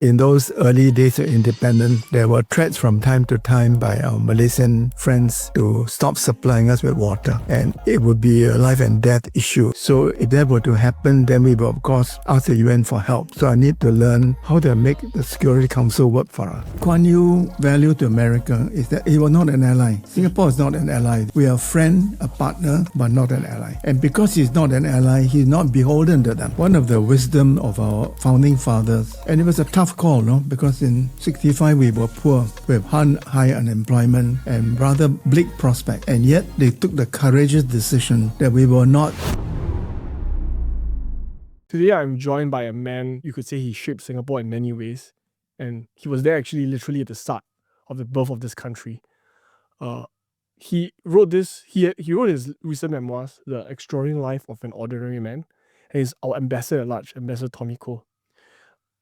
In those early days of independence, there were threats from time to time by our Malaysian friends to stop supplying us with water, and it would be a life and death issue. So if that were to happen, then we will of course ask the UN for help. So I need to learn how to make the Security Council work for us. Kuan Yew value to America is that he was not an ally. Singapore is not an ally. We are a friend, a partner, but not an ally. And because he's not an ally, he's not beholden to them. One of the wisdom of our founding fathers, and it was a tough call, no? Because in 65 we were poor with high unemployment and rather bleak prospect, and yet they took the courageous decision that we will not. Today I'm joined by a man, you could say he shaped Singapore in many ways, and he was there actually literally at the start of the birth of this country. He wrote his recent memoirs, The Extraordinary Life of an Ordinary Man, and he's our ambassador at large, Ambassador Tommy Koh.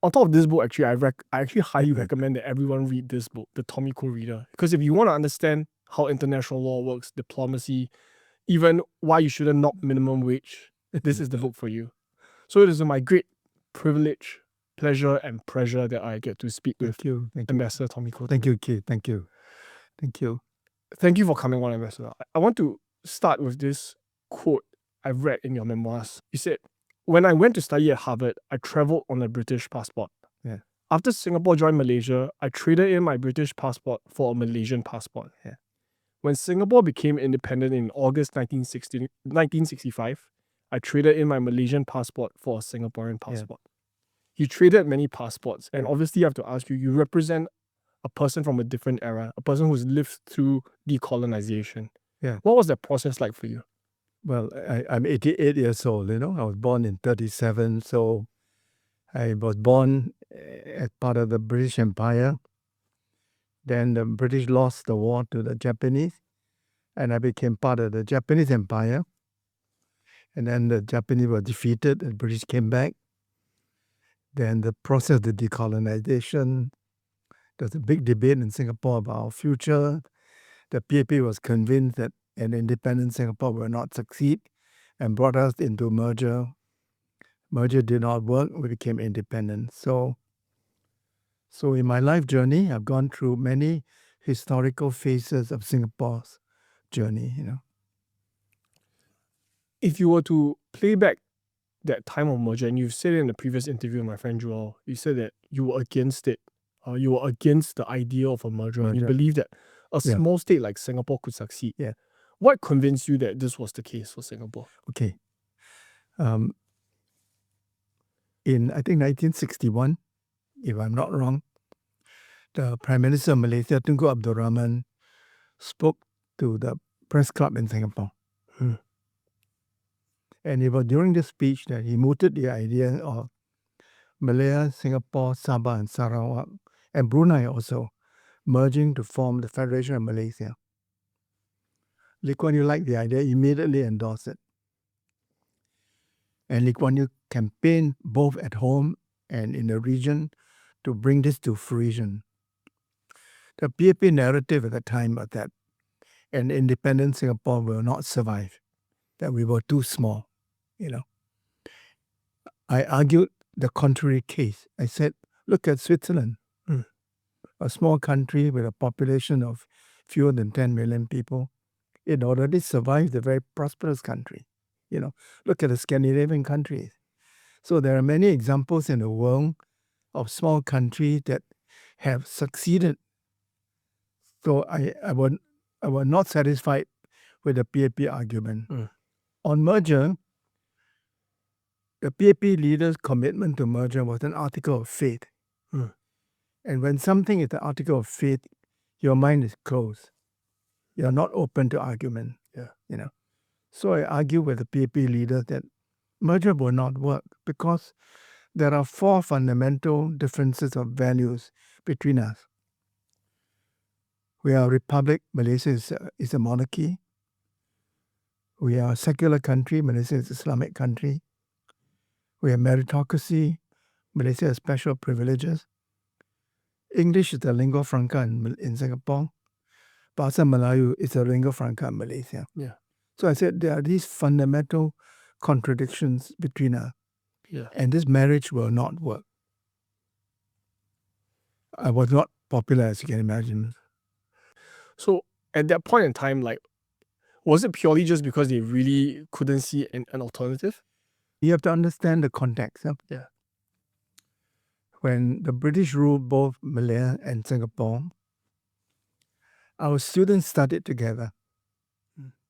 On top of this book, actually, I actually highly recommend that everyone read this book, The Tommy Koh Reader, because if you want to understand how international law works, diplomacy, even why you shouldn't knock minimum wage, this is the book for you. So it is my great privilege, pleasure, and pressure that I get to speak with Ambassador Tommy Koh. Thank you, Keith. Thank you. Thank you. Thank you for coming on, Ambassador. I want to start with this quote I've read in your memoirs. You said, "When I went to study at Harvard, I traveled on a British passport. Yeah. After Singapore joined Malaysia, I traded in my British passport for a Malaysian passport. Yeah. When Singapore became independent in August 1965, I traded in my Malaysian passport for a Singaporean passport." You traded many passports, and obviously I have to ask you, you represent a person from a different era, a person who's lived through decolonisation. Yeah. What was that process like for you? Well, I'm 88 years old, I was born in 37, so I was born as part of the British Empire. Then the British lost the war to the Japanese, and I became part of the Japanese Empire. And then the Japanese were defeated, and the British came back. Then the process of the decolonisation, there's a big debate in Singapore about our future. The PAP was convinced that an independent Singapore will not succeed and brought us into merger. Merger did not work. We became independent. So in my life journey, I've gone through many historical phases of Singapore's journey, If you were to play back that time of merger, and you've said it in the previous interview with my friend Joel, you said that you were against it. You were against the idea of a merger. And you believed that a small state like Singapore could succeed. Yeah. What convinced you that this was the case for Singapore? Okay. In, I think, 1961, if I'm not wrong, the Prime Minister of Malaysia, Tunku Abdul Rahman, spoke to the press club in Singapore. And it was during this speech that he mooted the idea of Malaya, Singapore, Sabah, and Sarawak, and Brunei also, merging to form the Federation of Malaysia. Lee Kuan Yew liked the idea, immediately endorsed it. And Lee Kuan Yew campaigned both at home and in the region to bring this to fruition. The PAP narrative at the time was that an independent Singapore will not survive, that we were too small, I argued the contrary case. I said, look at Switzerland, a small country with a population of fewer than 10 million people. It already survived a very prosperous country. Look at the Scandinavian countries. So there are many examples in the world of small countries that have succeeded. So I was not satisfied with the PAP argument. On merger, the PAP leaders' commitment to merger was an article of faith. And when something is an article of faith, your mind is closed. You're not open to argument. So I argue with the PAP leaders that merger will not work because there are 4 fundamental differences of values between us. We are a republic. Malaysia is a monarchy. We are a secular country. Malaysia is an Islamic country. We have meritocracy. Malaysia has special privileges. English is the lingua franca in Singapore. Bahasa Melayu is a lingua franca in Malaysia. Yeah. So I said there are these fundamental contradictions between us. Yeah. And this marriage will not work. I was not popular, as you can imagine. So at that point in time, like, was it purely just because they really couldn't see an alternative? You have to understand the context. Yeah. When the British ruled both Malaya and Singapore, our students studied together.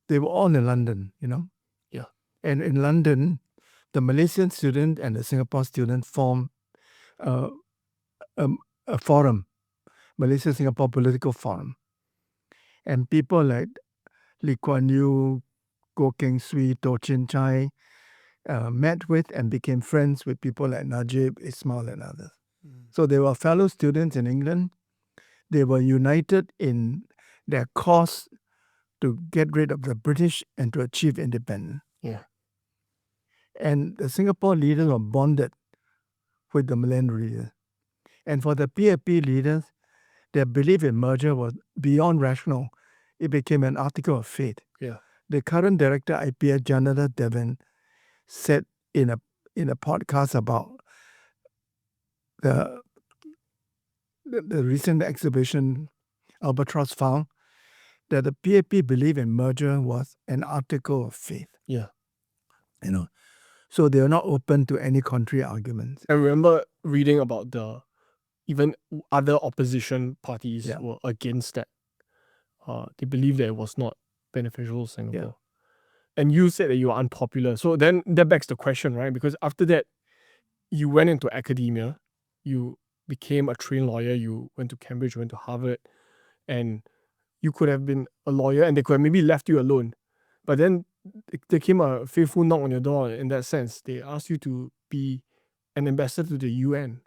They were all in London, Yeah. And in London, the Malaysian student and the Singapore student formed a forum, Malaysia-Singapore Political Forum. And people like Lee Kuan Yew, Goh Keng Swee, Toh Chin Chai met with and became friends with people like Najib, Ismail, and others. So they were fellow students in England. They were united in their cause to get rid of the British and to achieve independence. Yeah. And the Singapore leaders were bonded with the Malayan leaders. And for the PAP leaders, their belief in merger was beyond rational. It became an article of faith. Yeah. The current director, IPS, Janata Devin, said in a podcast about the recent exhibition Albatross found that the PAP belief in merger was an article of faith. Yeah. So they are not open to any contrary arguments. I remember reading about even other opposition parties were against that. They believed that it was not beneficial to Singapore. Yeah. And you said that you were unpopular. So then that begs the question, right? Because after that, you went into academia, you became a trained lawyer, you went to Cambridge, you went to Harvard, and you could have been a lawyer and they could have maybe left you alone. But then there came a faithful knock on your door in that sense. They asked you to be an ambassador to the UN.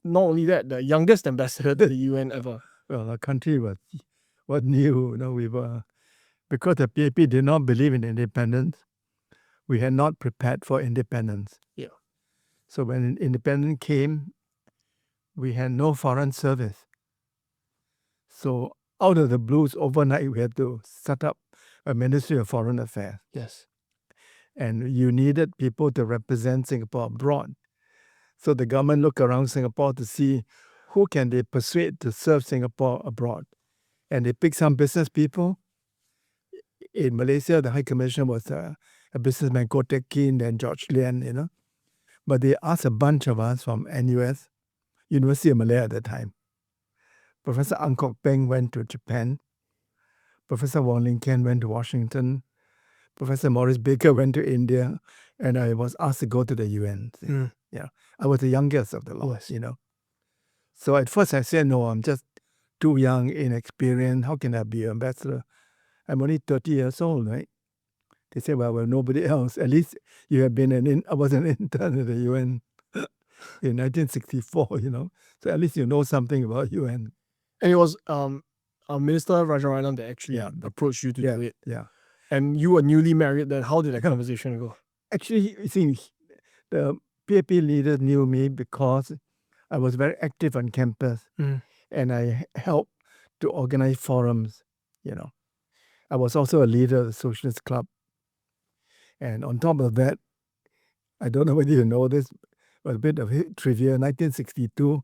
Not only that, the youngest ambassador to the UN ever. Well, our country was new. We were, because the PAP did not believe in independence, we had not prepared for independence. Yeah. So when independence came, we had no foreign service. So out of the blues, overnight, we had to set up a Ministry of Foreign Affairs. Yes. And you needed people to represent Singapore abroad. So the government looked around Singapore to see who can they persuade to serve Singapore abroad. And they picked some business people. In Malaysia, the High Commissioner was a businessman, Koh Teck Kin, and George Lian, But they asked a bunch of us from NUS, University of Malaya at the time. Professor Ang Kok Peng went to Japan. Professor Wong Ling Ken went to Washington. Professor Maurice Baker went to India. And I was asked to go to the UN. Yeah, I was the youngest of the lot, So at first I said, no, I'm just too young, inexperienced. How can I be an ambassador? I'm only 30 years old, right? They said, well, nobody else. At least you have been I was an intern at the UN in 1964, So at least you know something about UN. And it was Minister Rajaratnam that actually approached you to do it. Yeah. And you were newly married then. How did that conversation go? Actually, you see, the PAP leader knew me because I was very active on campus and I helped to organize forums, I was also a leader of the Socialist Club. And on top of that, I don't know whether you know this, but a bit of trivia. 1962,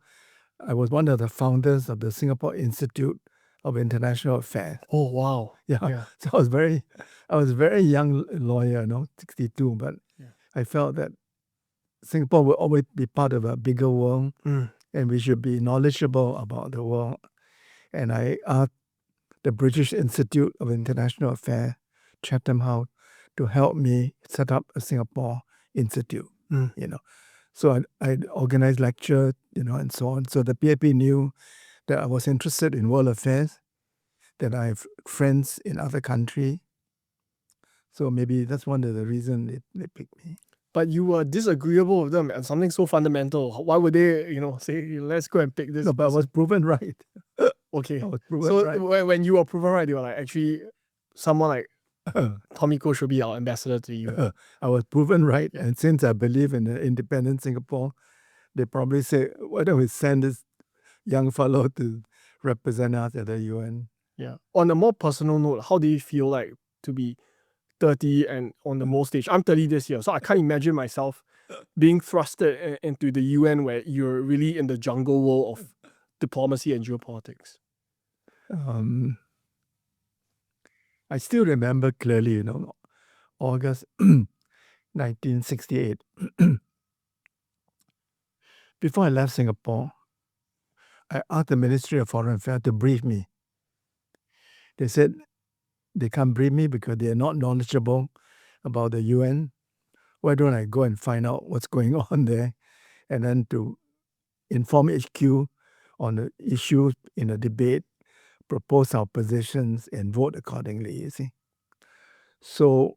I was one of the founders of the Singapore Institute of International Affairs. Oh, wow. Yeah. So I was a very young lawyer, 62, but I felt that Singapore will always be part of a bigger world and we should be knowledgeable about the world. And I asked the British Institute of International Affairs, Chatham House, to help me set up a Singapore Institute, So I organized lectures, and so on. So the PAP knew that I was interested in world affairs, that I have friends in other countries. So maybe that's one of the reasons they picked me. But you were disagreeable with them and something so fundamental. Why would they, say, let's go and pick this? No, but I was proven right. Okay. I was proven right. So when you were proven right, they were like, actually, someone like Tommy Koh should be our ambassador to you. I was proven right. And since I believe in the independent Singapore, they probably say, why don't we send this young fellow to represent us at the UN? Yeah. On a more personal note, how do you feel like to be 30 and on the most stage? I'm 30 this year, so I can't imagine myself being thrusted into the UN where you're really in the jungle world of diplomacy and geopolitics? I still remember clearly, August 1968. Before I left Singapore, I asked the Ministry of Foreign Affairs to brief me. They said they can't brief me because they are not knowledgeable about the UN. Why don't I go and find out what's going on there and then to inform HQ on the issues in a debate, propose our positions and vote accordingly, you see. So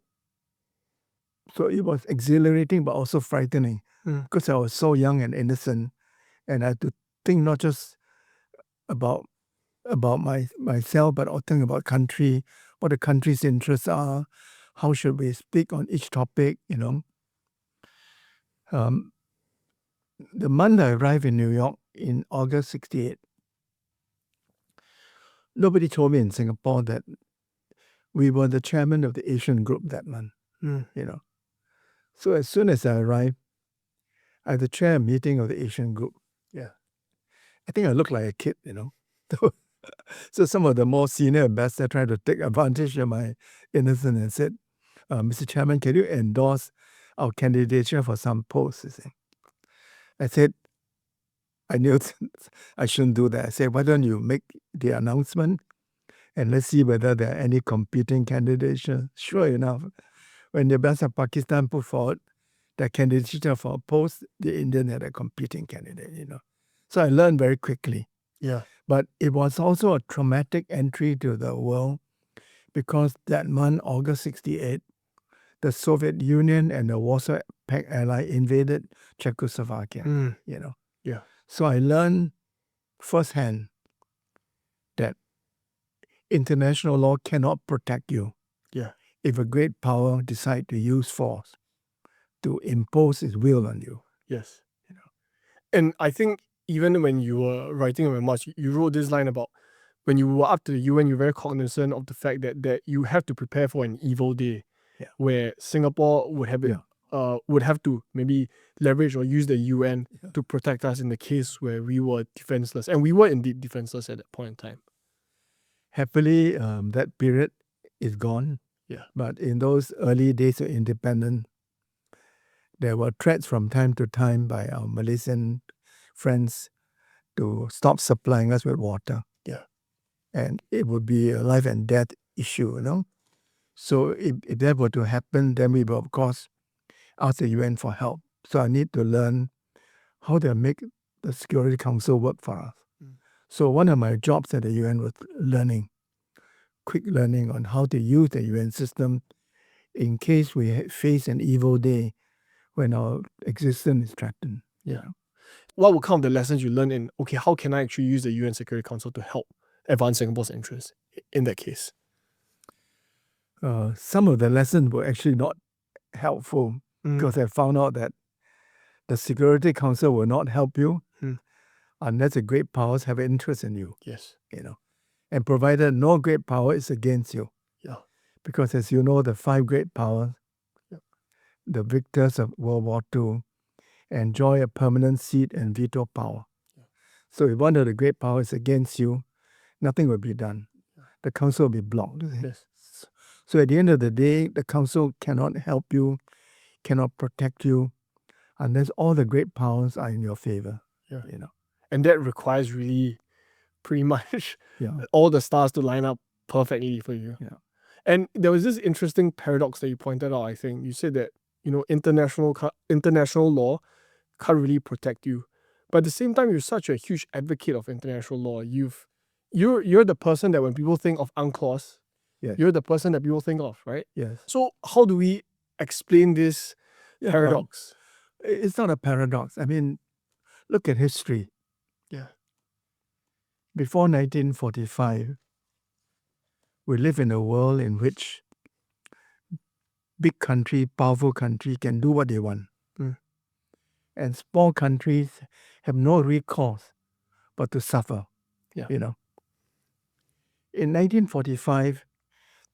it was exhilarating but also frightening because I was so young and innocent and I had to think not just about myself, but also think about country, what the country's interests are, how should we speak on each topic, The month I arrived in New York in August 68, nobody told me in Singapore that we were the chairman of the Asian group that month, So as soon as I arrived, I had to chair a meeting of the Asian group. Yeah. I think I looked like a kid, So some of the more senior ambassadors tried to take advantage of my innocence and said, Mr. Chairman, can you endorse our candidature for some post? I said, I knew I shouldn't do that. I said, why don't you make the announcement and let's see whether there are any competing candidates. Sure enough, when the Ambassador of Pakistan put forward their candidature for a post, the Indian had a competing candidate, So I learned very quickly. Yeah. But it was also a traumatic entry to the world because that month, August 68, the Soviet Union and the Warsaw Pact ally invaded Czechoslovakia, Yeah. So I learned firsthand that international law cannot protect you. Yeah. If a great power decides to use force to impose its will on you. Yes. And I think even when you were writing a memoir, you wrote this line about when you were up to the UN, you're very cognizant of the fact that you have to prepare for an evil day, where Singapore would have to maybe leverage or use the UN to protect us in the case where we were defenseless, and we were indeed defenseless at that point in time. Happily, that period is gone. Yeah. But in those early days of independence, there were threats from time to time by our Malaysian friends to stop supplying us with water. Yeah. And it would be a life and death issue, So if that were to happen, then we will, of course, ask the UN for help. So I need to learn how to make the Security Council work for us. So one of my jobs at the UN was quick learning on how to use the UN system in case we face an evil day when our existence is threatened. Yeah. What were kind of the lessons you learned in, how can I actually use the UN Security Council to help advance Singapore's interests in that case? Some of the lessons were actually not helpful because I found out that the Security Council will not help you unless the great powers have an interest in you. Yes. And provided no great power is against you. Yeah. Because as you know, the 5 great powers, the victors of World War II, enjoy a permanent seat and veto power. Yeah. So if one of the great powers is against you, nothing will be done. Yeah. The council will be blocked. Yes. So at the end of the day, the council cannot help you, cannot protect you, unless all the great powers are in your favor. Yeah. And that requires really pretty much all the stars to line up perfectly for you. Yeah. And there was this interesting paradox that you pointed out, I think. You said that, international law can't really protect you. But at the same time, you're such a huge advocate of international law. You're the person that when people think of UNCLOS, you're the person that people think of, right? Yes. So how do we explain this paradox? It's not a paradox. I mean, look at history. Yeah. Before 1945, we live in a world in which big country, powerful country can do what they want. And small countries have no recourse but to suffer. Yeah. In 1945,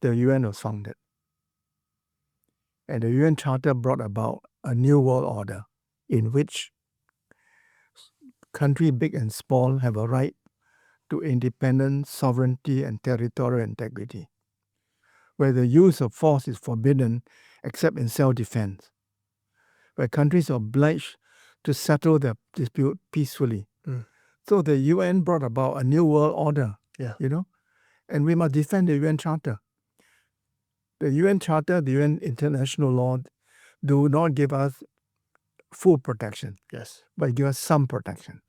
the UN was founded. And the UN Charter brought about a new world order in which country big and small have a right to independence, sovereignty, and territorial integrity, where the use of force is forbidden except in self-defense, where countries are obliged to settle their dispute peacefully. So the UN brought about a new world order, and we must defend the UN Charter. The UN Charter, the UN international law, do not give us full protection, but give us some protection.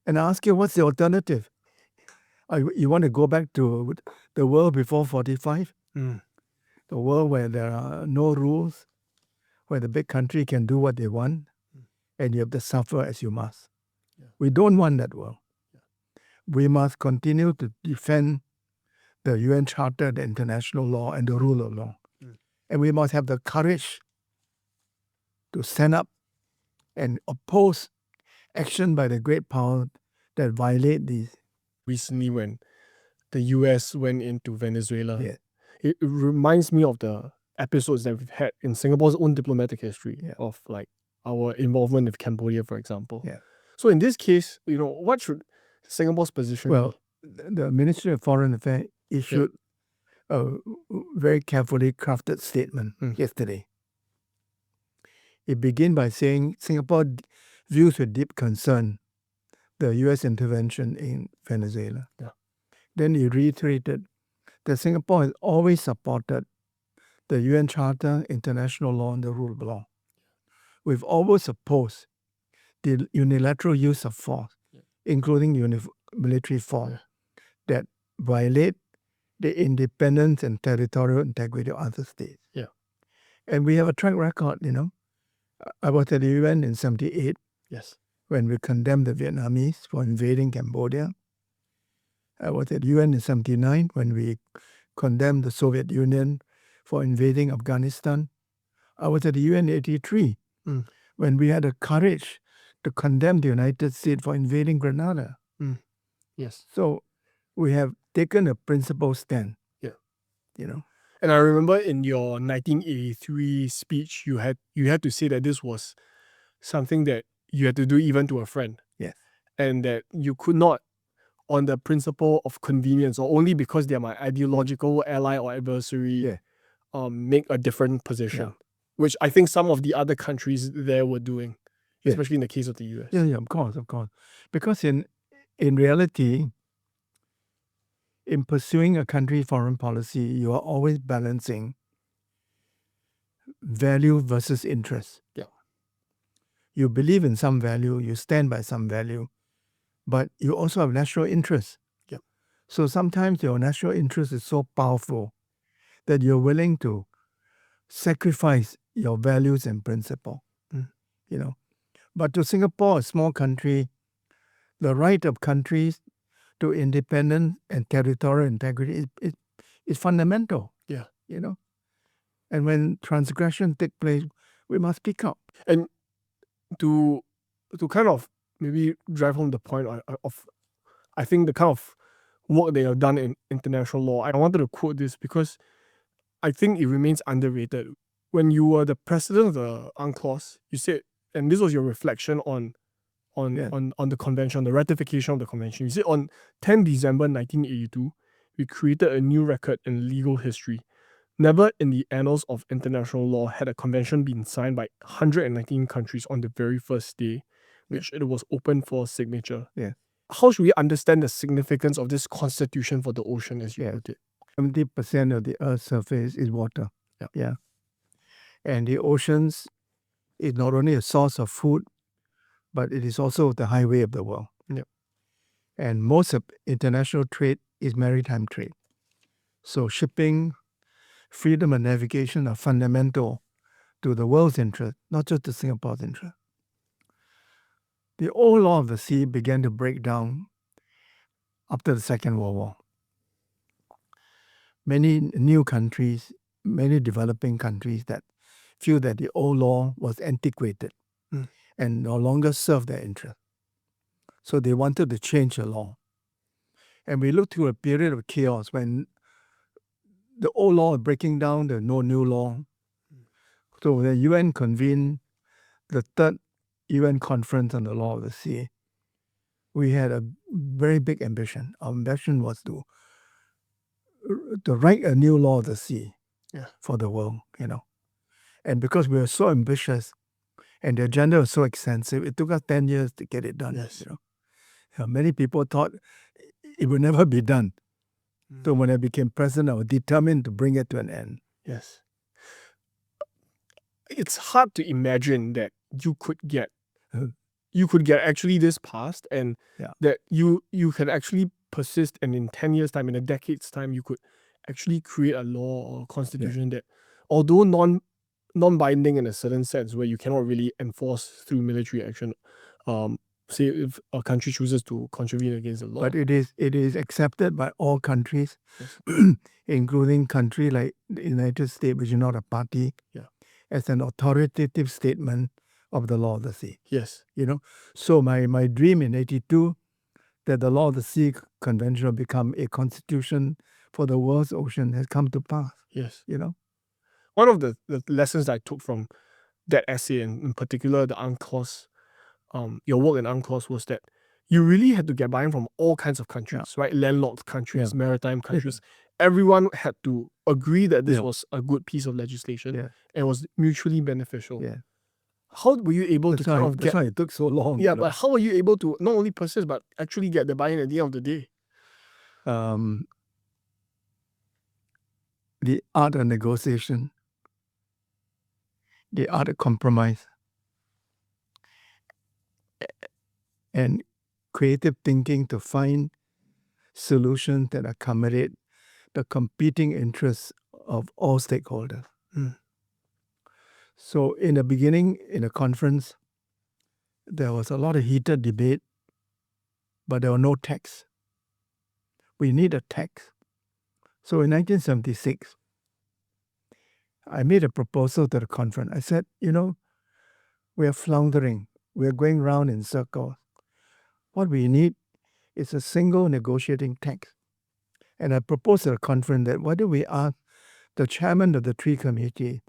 And I ask you, what's the alternative? You want to go back to the world before 45? The world where there are no rules, where the big country can do what they want, and you have to suffer as you must. We don't want that world. We must continue to defend the UN Charter, the international law, and the rule of law. And we must have the courage to stand up and oppose action by the great power that violate these. Recently, when the US went into Venezuela, it reminds me of the episodes that we've had in Singapore's own diplomatic history of like our involvement with Cambodia, for example. So in this case, what should Singapore's position be? The Ministry of Foreign Affairs issued a very carefully crafted statement yesterday. It began by saying Singapore views with deep concern the US intervention in Venezuela. Then it reiterated that Singapore has always supported the UN Charter, international law, and the rule of law. We've always opposed the unilateral use of force, including military force, that violate the independence and territorial integrity of other states. And we have a track record, I was at the UN in 1978 when we condemned the Vietnamese for invading Cambodia. I was at the UN in 1979 when we condemned the Soviet Union for invading Afghanistan. I was at the UN in 1983 when we had the courage to condemn the United States for invading Grenada. So we have taken a principled stand. And I remember in your 1983 speech, you had to say that this was something that you had to do even to a friend. And that you could not, on the principle of convenience, or only because they're my ideological ally or adversary, make a different position. Which I think some of the other countries there were doing, especially in the case of the US. Of course. Because in reality, in pursuing a country's foreign policy, you are always balancing value versus interest. You believe in some value, you stand by some value, but you also have national interest. So sometimes your national interest is so powerful that you're willing to sacrifice your values and principle. But to Singapore, a small country, the right of countries to independence and territorial integrity is fundamental. And when transgression take place, we must speak up. And to kind of maybe drive home the point of I think the kind of work they have done in international law, I wanted to quote this because I think it remains underrated. When you were the president of the UNCLOS, you said, and this was your reflection on the convention, the ratification of the convention. You said on 10 December 1982, we created a new record in legal history. Never in the annals of international law had a convention been signed by 119 countries on the very first day, which it was open for signature. How should we understand the significance of this constitution for the ocean, as you put it? 70% of the Earth's surface is water. And the oceans is not only a source of food, but it is also the highway of the world. And most of international trade is maritime trade. So shipping, freedom of navigation are fundamental to the world's interest, not just to Singapore's interest. The old law of the sea began to break down after the Second World War. Many new countries, many developing countries that feel that the old law was antiquated and no longer served their interest. So they wanted to change the law. And we looked through a period of chaos when the old law was breaking down, there's no new law. So the UN convened the third UN conference on the law of the sea. we had a very big ambition. Our ambition was to write a new law of the sea for the world, And because we were so ambitious and the agenda was so extensive, it took us 10 years to get it done. Yes. Many people thought it would never be done. So when I became president, I was determined to bring it to an end. Yes. It's hard to imagine that you could get actually this passed, and that you can actually persist, and in 10 years' time, in a decade's time, you could actually create a law or a constitution that, although non-binding in a certain sense, where you cannot really enforce through military action, say if a country chooses to contravene against the law. But it is accepted by all countries, including countries like the United States, which is not a party, as an authoritative statement of the law of the sea. Yes. So my dream in 1982 that the law of the sea convention will become a constitution for the world's ocean has come to pass. Yes. One of the lessons I took from that essay, and in particular the UNCLOS, your work in UNCLOS, was that you really had to get buy-in from all kinds of countries, right? Landlocked countries, maritime countries. Everyone had to agree that this was a good piece of legislation and was mutually beneficial. Yeah. How were you able to kind of That's why it took so long. Yeah, but how were you able to not only persist, but actually get the buy-in at the end of the day? The art of negotiation, the art of compromise, and creative thinking to find solutions that accommodate the competing interests of all stakeholders. So in the beginning, in the conference, there was a lot of heated debate, but there were no text. We need a text. So in 1976, I made a proposal to the conference. I said, we are floundering. We are going round in circles. What we need is a single negotiating text. And I proposed to the conference that why don't we ask the chairman of the three committee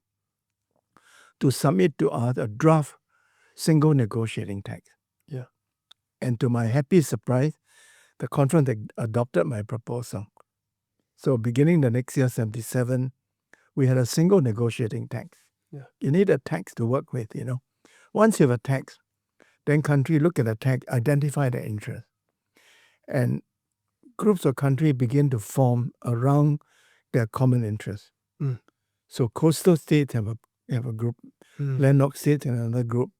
to submit to us a draft single negotiating text. Yeah. And to my happy surprise, the conference adopted my proposal. So beginning the next year, 1977, we had a single negotiating text. Yeah. You need a text to work with, Once you have a text, then countries look at the text, identify their interest. And groups of countries begin to form around their common interests. So coastal states have a group, landlocked states have another group.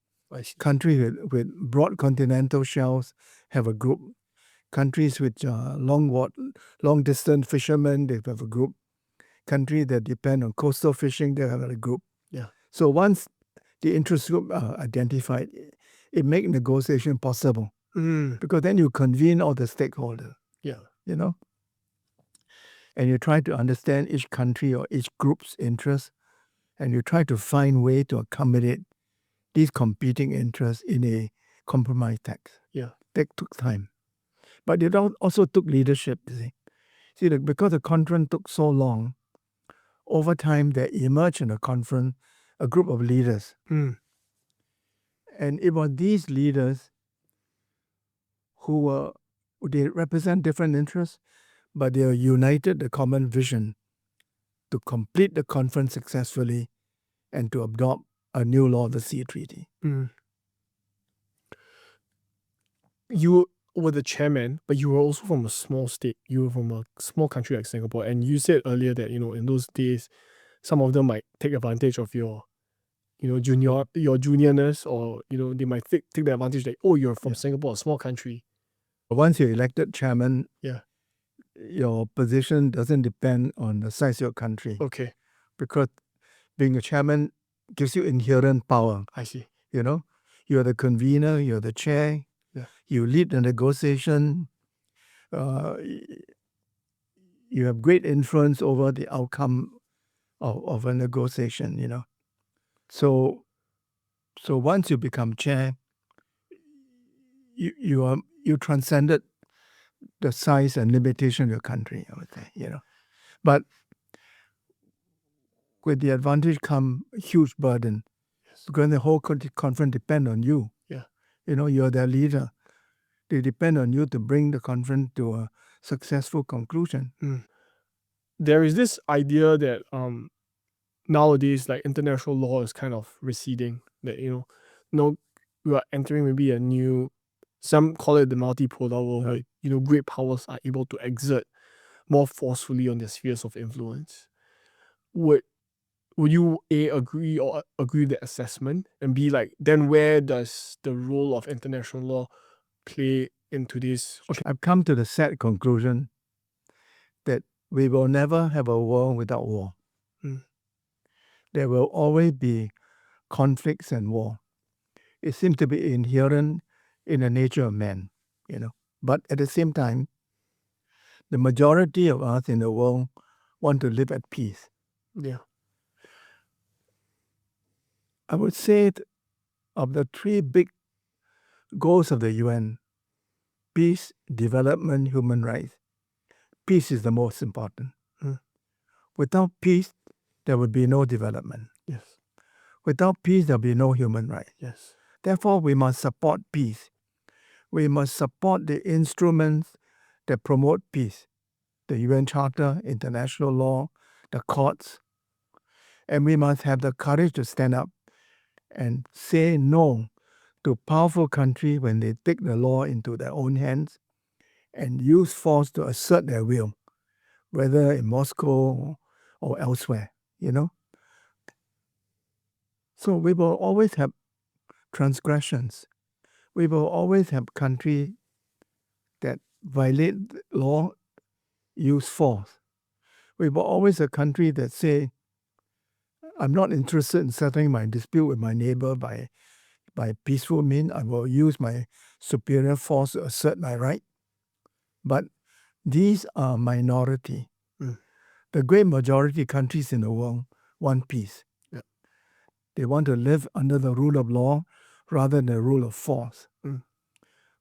Countries with broad continental shelves have a group. Countries with long distance fishermen, they have a group. Countries that depend on coastal fishing, they have a group. Yeah. So once the interest group are identified, it makes negotiation possible. Because then you convene all the stakeholders. Yeah. And you try to understand each country or each group's interests, and you try to find way to accommodate these competing interests in a compromise text. Yeah. That took time. But it also took leadership, you see. Because the conference took so long, over time there emerged in the conference a group of leaders. And it was these leaders they represent different interests, but they are united the common vision to complete the conference successfully and to adopt a new law of the sea treaty. You were the chairman, but you were also from a small state. You were from a small country like Singapore. And you said earlier that, in those days, some of them might take advantage of your juniorness, or, they might take the advantage that, you're from Singapore, a small country. Once you're elected chairman, your position doesn't depend on the size of your country. Okay. Because being a chairman gives you inherent power. I see. You're the convener, you're the chair. Yeah. You lead the negotiation. You have great influence over the outcome of a negotiation, So once you become chair, you transcended the size and limitation of your country, I would say, But with the advantage come a huge burden. Because the whole conference depends on you. Yeah. You're their leader. They depend on you to bring the conference to a successful conclusion. There is this idea that nowadays, like, international law is kind of receding. That we are entering maybe a new, some call it the multipolar world, where great powers are able to exert more forcefully on their spheres of influence. Would you agree with the assessment, and B, like, then where does the role of international law play into this? Okay, I've come to the sad conclusion that we will never have a world without war. There will always be conflicts and war. It seems to be inherent in the nature of man, But at the same time, the majority of us in the world want to live at peace. Yeah. I would say of the three big goals of the UN, peace, development, human rights, peace is the most important. Without peace, there would be no development. Yes. Without peace, there will be no human rights. Yes. Therefore, we must support peace. We must support the instruments that promote peace. The UN Charter, international law, the courts. And we must have the courage to stand up and say no to powerful countries when they take the law into their own hands and use force to assert their will, whether in Moscow or elsewhere, So we will always have transgressions. We will always have countries that violate the law, use force. We will always have a country that say, I'm not interested in settling my dispute with my neighbor by peaceful means. I will use my superior force to assert my right. But these are minority. The great majority of countries in the world want peace. Yeah. They want to live under the rule of law rather than the rule of force.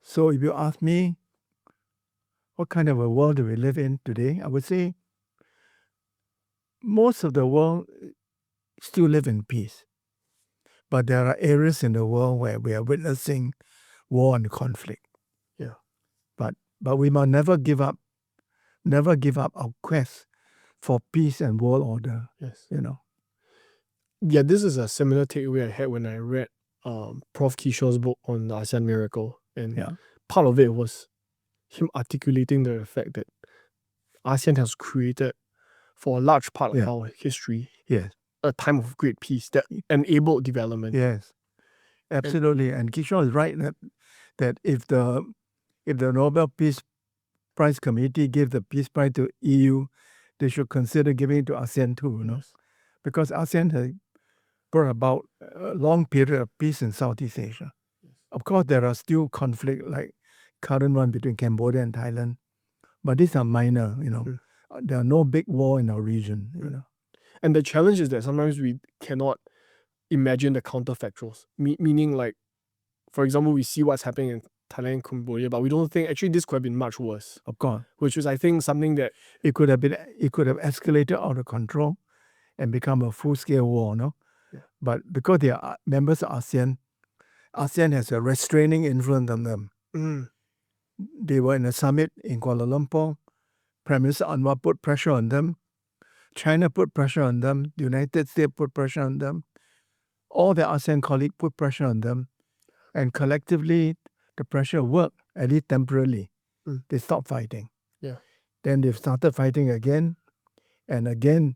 So if you ask me, what kind of a world do we live in today? I would say most of the world still live in peace. But there are areas in the world where we are witnessing war and conflict. Yeah. But we must never give up our quest for peace and world order. Yes. Yeah, this is a similar takeaway I had when I read Prof Koh's book on the ASEAN Miracle. And part of it was him articulating the fact that ASEAN has created, for a large part of our history, a time of great peace that enabled development. Yes, absolutely. And Kishore is right that if the Nobel Peace Prize Committee gave the Peace Prize to EU, they should consider giving it to ASEAN too, Yes. Because ASEAN has brought about a long period of peace in Southeast Asia. Yes. Of course, there are still conflicts like current one between Cambodia and Thailand, but these are minor, There are no big war in our region, And the challenge is that sometimes we cannot imagine the counterfactuals. Meaning, like, for example, we see what's happening in Thailand and Cambodia, but we don't think actually this could have been much worse. Of course. Which is, I think, something that it could have escalated out of control and become a full-scale war, no? Yeah. But because they are members of ASEAN has a restraining influence on them. They were in a summit in Kuala Lumpur. Prime Minister Anwar put pressure on them. China put pressure on them. The United States put pressure on them. All the ASEAN colleagues put pressure on them. And collectively, the pressure worked, at least temporarily. They stopped fighting. Yeah. Then they've started fighting again. And again,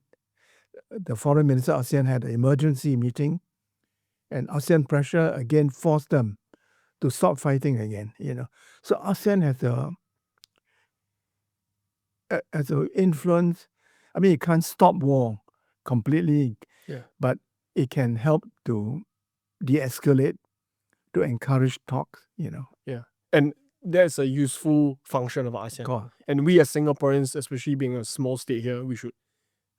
the foreign minister of ASEAN had an emergency meeting. And ASEAN pressure again forced them to stop fighting again, So ASEAN has an influence. I mean, it can't stop war completely, but it can help to de-escalate, to encourage talks, Yeah. And that's a useful function of ASEAN. God. And we as Singaporeans, especially being a small state here, we should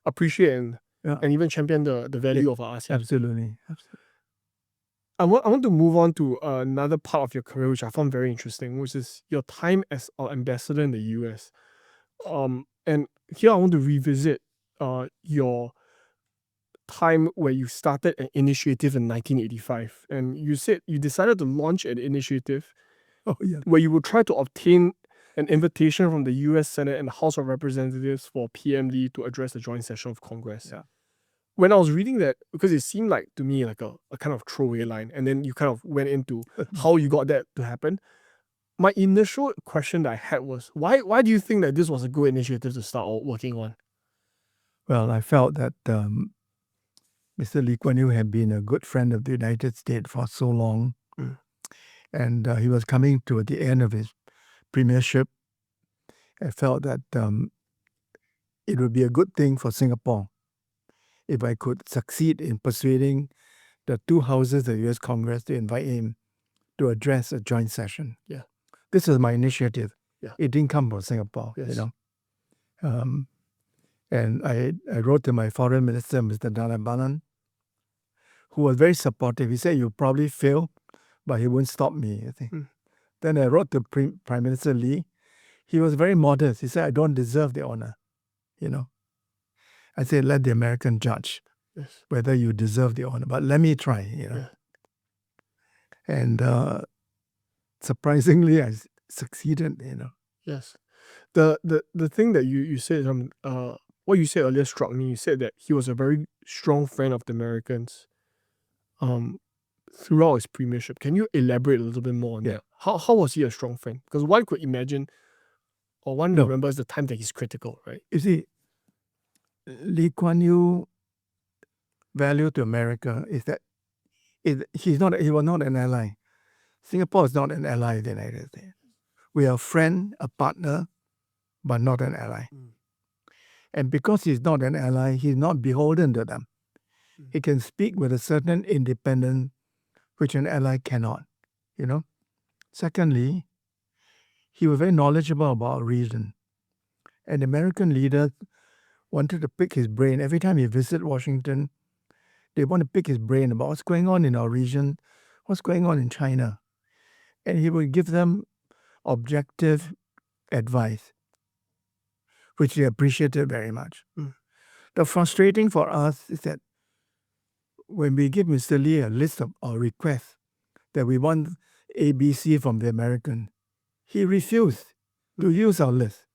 appreciate and even champion the value of our ASEAN. Absolutely. I want to move on to another part of your career, which I found very interesting, which is your time as an ambassador in the US. And here I want to revisit your time where you started an initiative in 1985. And you said you decided to launch an initiative Oh, yeah. where you would try to obtain an invitation from the US Senate and the House of Representatives for PM Lee to address the joint session of Congress. Yeah. When I was reading that, because it seemed like to me like a kind of throwaway line, and then you kind of went into how you got that to happen. My initial question that I had was, why do you think that this was a good initiative to start working on? Well, I felt that Mr. Lee Kuan Yew had been a good friend of the United States for so long. And he was coming to the end of his premiership. I felt that it would be a good thing for Singapore if I could succeed in persuading the two houses of the US Congress to invite him to address a joint session. Yeah. This was my initiative. Yeah. It didn't come from Singapore, Yes. And I wrote to my foreign minister, Mr. Dhanabalan, who was very supportive. He said, "You'll probably fail, but he won't stop me." I think. Then I wrote to Prime Minister Lee. He was very modest. He said, "I don't deserve the honor." I said, "Let the American judge whether you deserve the honor, but let me try." Yeah. And surprisingly, I succeeded. Yes. The thing that you said, what you said earlier struck me. You said that he was a very strong friend of the Americans throughout his premiership. Can you elaborate a little bit more on that? How was he a strong friend? Because one could imagine, or one remembers the time that he's critical, right? You see, Lee Kuan Yew value to America is that he was not an ally. Singapore is not an ally of the United States. We are a friend, a partner, but not an ally. And because he's not an ally, he's not beholden to them. He can speak with a certain independence which an ally cannot. Secondly, he was very knowledgeable about our region. And American leaders wanted to pick his brain. Every time he visited Washington, they want to pick his brain about what's going on in our region, what's going on in China. And he would give them objective advice, which they appreciated very much. The frustrating for us is that when we give Mr. Lee a list of our requests that we want ABC from the American, he refused to use our list.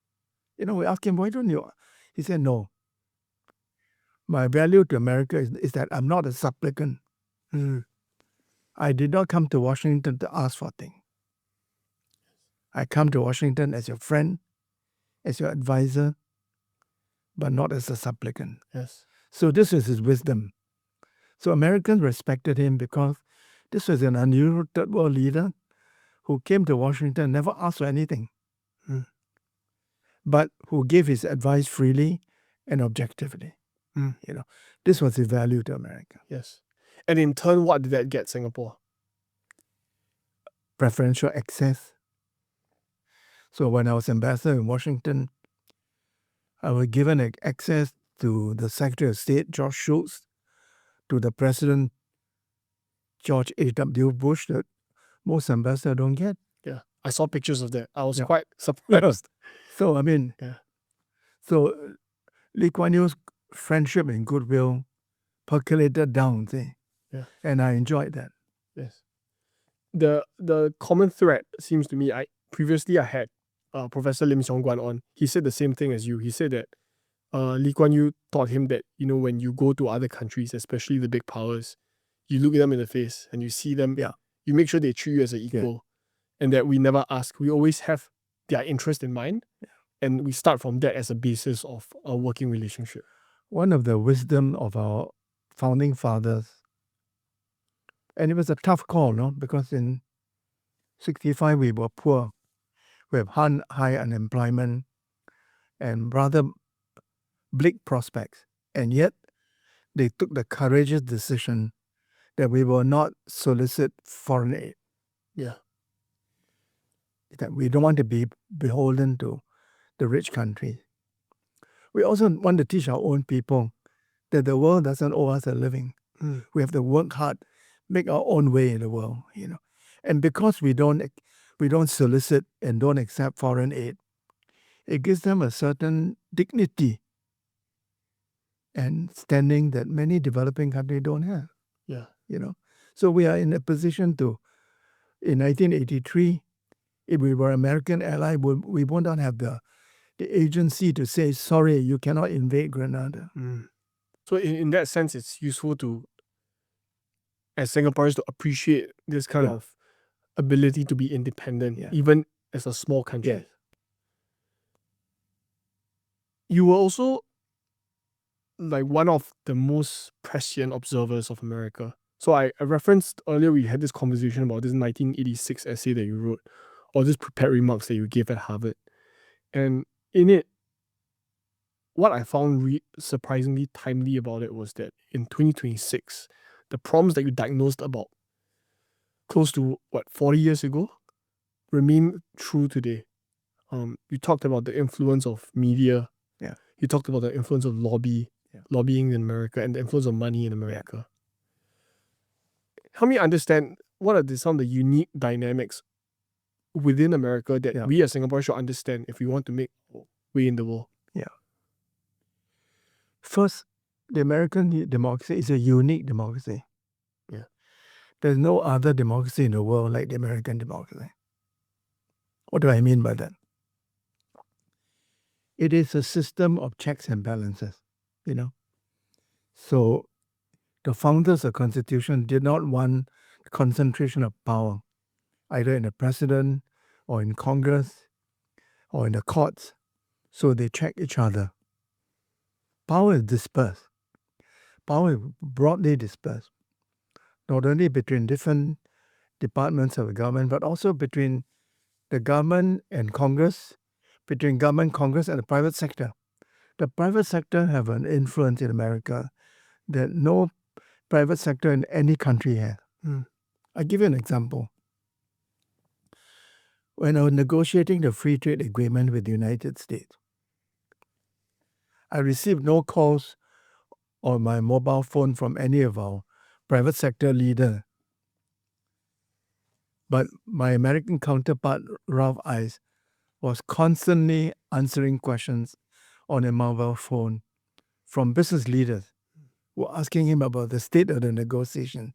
We asked him, "Why don't you?" He said, "No. My value to America is that I'm not a supplicant. I did not come to Washington to ask for things. I come to Washington as your friend, as your advisor, but not as a supplicant." Yes. So this is his wisdom. So Americans respected him because this was an unusual third world leader who came to Washington, never asked for anything, but who gave his advice freely and objectively. This was his value to America. Yes. And in turn, what did that get Singapore? Preferential access. So when I was ambassador in Washington, I was given access to the Secretary of State, George Shultz, to the President, George H.W. Bush, that most ambassadors don't get. Yeah. I saw pictures of that. I was quite surprised. So, so Lee Kuan Yew's friendship and goodwill percolated down, and I enjoyed that. Yes. The common thread seems to me, previously I had Professor Lim Siong Guan on. He said the same thing as you. He said that Lee Kuan Yew taught him that, when you go to other countries, especially the big powers, you look them in the face and you see them, you make sure they treat you as an equal, and that we never ask. We always have their interest in mind, and we start from that as a basis of a working relationship. One of the wisdom of our founding fathers, and it was a tough call, because in 1965 we were poor. We have high unemployment and rather bleak prospects. And yet they took the courageous decision that we will not solicit foreign aid. Yeah. That we don't want to be beholden to the rich countries. We also want to teach our own people that the world doesn't owe us a living. We have to work hard, make our own way in the world, And because we don't solicit and don't accept foreign aid, it gives them a certain dignity and standing that many developing countries don't have. Yeah. So we are in a position to, in 1983, If we were American ally, we would not have the agency to say, sorry, you cannot invade Grenada. So in that sense, it's useful to, as Singaporeans, to appreciate this kind Yeah. of ability to be independent, Yeah. even as a small country. Yes. You were also like one of the most prescient observers of America. So I referenced earlier, we had this conversation about this 1986 essay that you wrote, or this prepared remarks that you gave at Harvard. And in it, what I found surprisingly timely about it was that in 2026, the problems that you diagnosed about close to, 40 years ago, remain true today. You talked about the influence of media. Yeah. You talked about the influence of lobbying in America, and the influence of money in America. Help me understand, what are some of the unique dynamics within America that we as Singaporeans should understand if we want to make way in the world? Yeah. First, the American democracy is a unique democracy. Yeah. There's no other democracy in the world like the American democracy. What do I mean by that? It is a system of checks and balances, So the founders of the Constitution did not want concentration of power, either in the president or in Congress or in the courts. So they check each other. Power is dispersed. Power is broadly dispersed, not only between different departments of the government, but also between the government and Congress, between government, Congress, and the private sector. The private sector have an influence in America that no private sector in any country has. I'll give you an example. When I was negotiating the free trade agreement with the United States, I received no calls on my mobile phone from any of our private sector leaders. But my American counterpart, Ralph Ice, was constantly answering questions on a mobile phone from business leaders who were asking him about the state of the negotiation,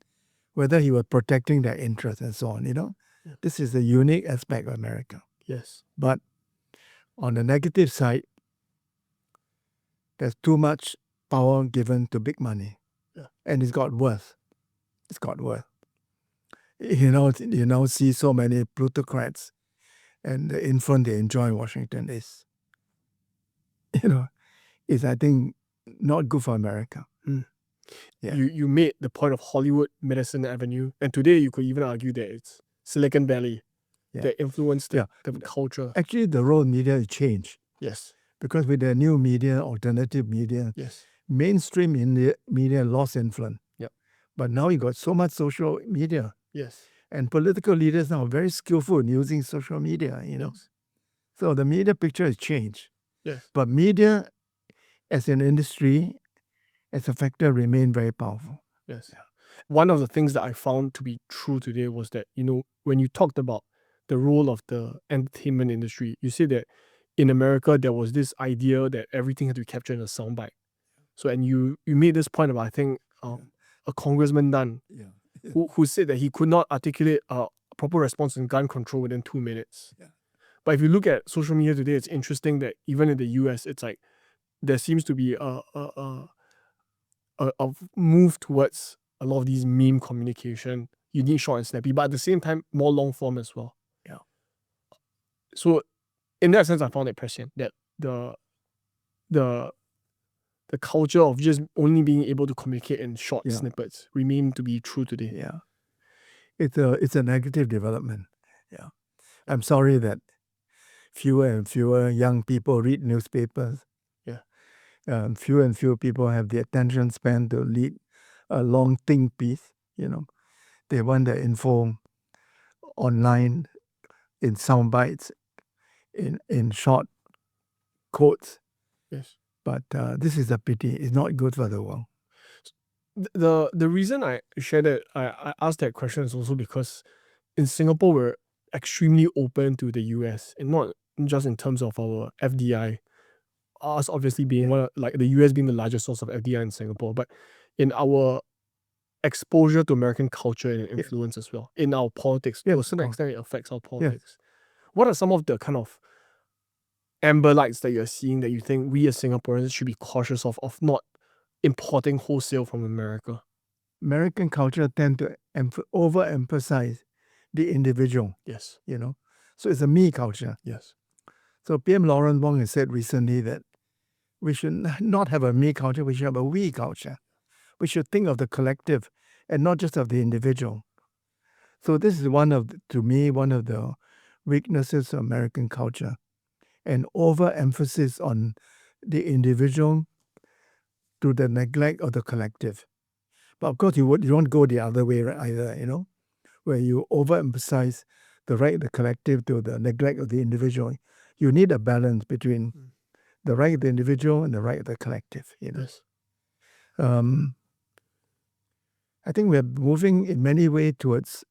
whether he was protecting their interests and so on, This is a unique aspect of America. Yes. But on the negative side, there's too much power given to big money. Yeah. And it's got worse. It's got worse. You now see so many plutocrats, and the influence they enjoy in Washington is, I think, not good for America. Yeah. You made the point of Hollywood, Madison Avenue, and today you could even argue that it's Silicon Valley that influenced the culture. Actually, the role of media has changed. Yes. Because with the new media, alternative media, mainstream media lost influence. Yep. But now you got so much social media. Yes. And political leaders now are very skillful in using social media, Yes. So the media picture has changed. Yes. But media as an industry, as a factor, remain very powerful. Yes. One of the things that I found to be true today was that, when you talked about the role of the entertainment industry, you said that in America, there was this idea that everything had to be captured in a soundbite. So, and you made this point about, I think, a Congressman Dunn, who said that he could not articulate a proper response in gun control within 2 minutes. Yeah. But if you look at social media today, it's interesting that even in the US, it's like there seems to be a move towards a lot of these meme communication. You need short and snappy, but at the same time, more long form as well. Yeah. So in that sense, I found it prescient that the culture of just only being able to communicate in short snippets remain to be true today. Yeah. It's a negative development. Yeah. I'm sorry that fewer and fewer young people read newspapers. Yeah. Fewer and fewer people have the attention span to read a long think piece. They want their info online in sound bites, in short quotes. Yes. But this is a pity. It's not good for the world. The reason I shared that, I asked that question is also because in Singapore, we're extremely open to the US, and not just in terms of our FDI, us obviously being the US being the largest source of FDI in Singapore, but in our exposure to American culture and influence as well, in our politics. To a certain extent, it affects our politics. What are some of the kind of amber lights that you're seeing that you think we as Singaporeans should be cautious of not importing wholesale from America? American culture tend to overemphasize the individual, Yes. you know. So it's a me culture. Yes. So PM Lawrence Wong has said recently that we should not have a me culture, we should have a we culture. We should think of the collective and not just of the individual. So this is to me, one of the weaknesses of American culture, an overemphasis on the individual to the neglect of the collective. But of course, you don't go the other way either, you know, where you overemphasize the right of the collective to the neglect of the individual. You need a balance between the right of the individual and the right of the collective, you know. Yes. I think we're moving in many ways towards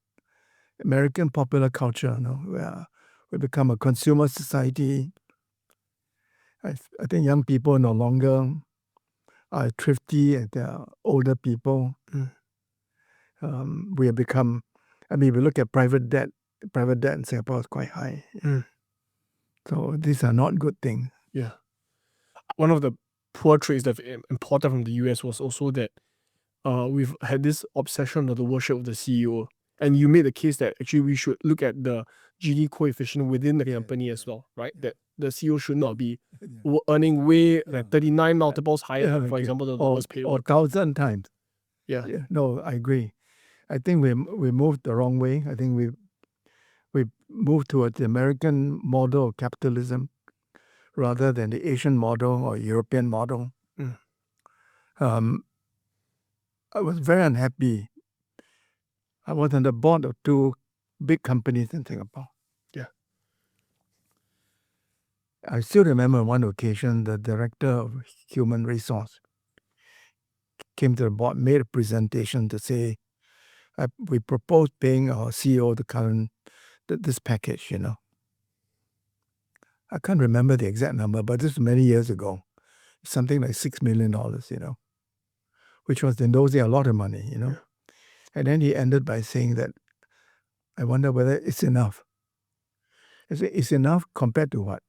American popular culture, you know, where we become a consumer society. I think young people no longer are thrifty as they're older people. We have become, we look at private debt in Singapore is quite high. So these are not good things. Yeah. One of the poor traits that I've imported from the US was also that we've had this obsession of the worship of the CEO. And you made the case that actually we should look at the Gini coefficient within the company as well, right? That the CEO should not be earning way like 39 multiples higher, for example, the lowest paid or worker. 1,000 times. Yeah. No, I agree. I think we moved the wrong way. I think we moved towards the American model of capitalism rather than the Asian model or European model. I was very unhappy. I was on the board of 2 big companies in Singapore. Yeah. I still remember one occasion, the director of human resource came to the board, made a presentation to say, we propose paying our CEO this package, you know. I can't remember the exact number, but this was many years ago. Something like $6 million, you know, which was in those days a lot of money, you know. Yeah. And then he ended by saying that, I wonder whether it's enough. I said, it's enough compared to what?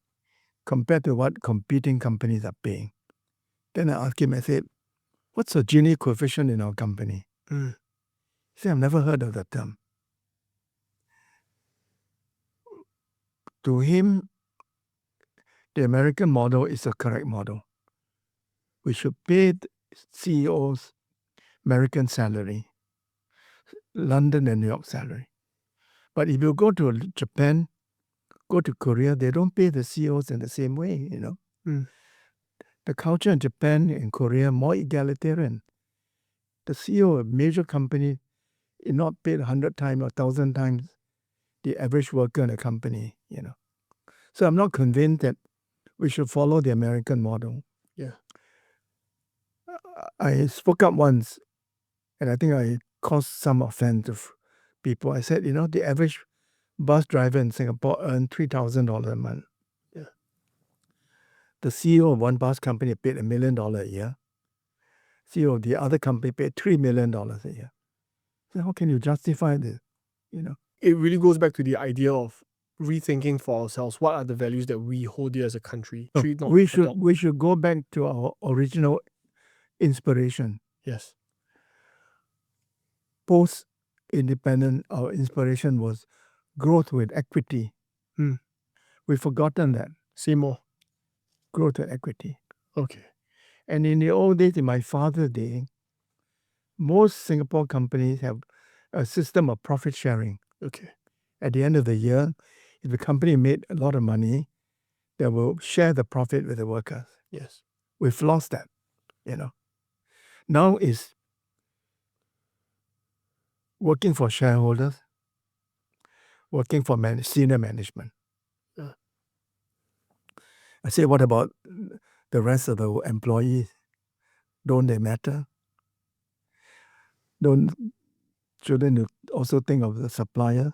Compared to what competing companies are paying. Then I asked him, I said, what's the Gini coefficient in our company? He said, I've never heard of that term. To him, the American model is the correct model. We should pay CEOs American salary, London and New York salary. But if you go to Japan, go to Korea, they don't pay the CEOs in the same way, you know. The culture in Japan and Korea more egalitarian. The CEO of a major company is not paid 100 times or 1,000 times the average worker in a company, you know. So I'm not convinced that we should follow the American model. Yeah. I spoke up once, and I think I caused some offense to people. I said, you know, the average bus driver in Singapore earned $3,000 a month. Yeah. The CEO of one bus company paid $1 million a year. CEO of the other company paid $3 million a year. So how can you justify this? You know, it really goes back to the idea of rethinking for ourselves. What are the values that we hold dear as a country? we should go back to our original inspiration. Yes. Post-independent, our inspiration was growth with equity. We've forgotten that. Say more. Growth with equity. Okay. And in the old days, in my father's day, most Singapore companies have a system of profit sharing. Okay. At the end of the year, if the company made a lot of money, they will share the profit with the workers. Yes. We've lost that, you know. Now is working for shareholders, working for senior management. Yeah. I say, what about the rest of the employees? Don't they matter? Shouldn't you also think of the supplier?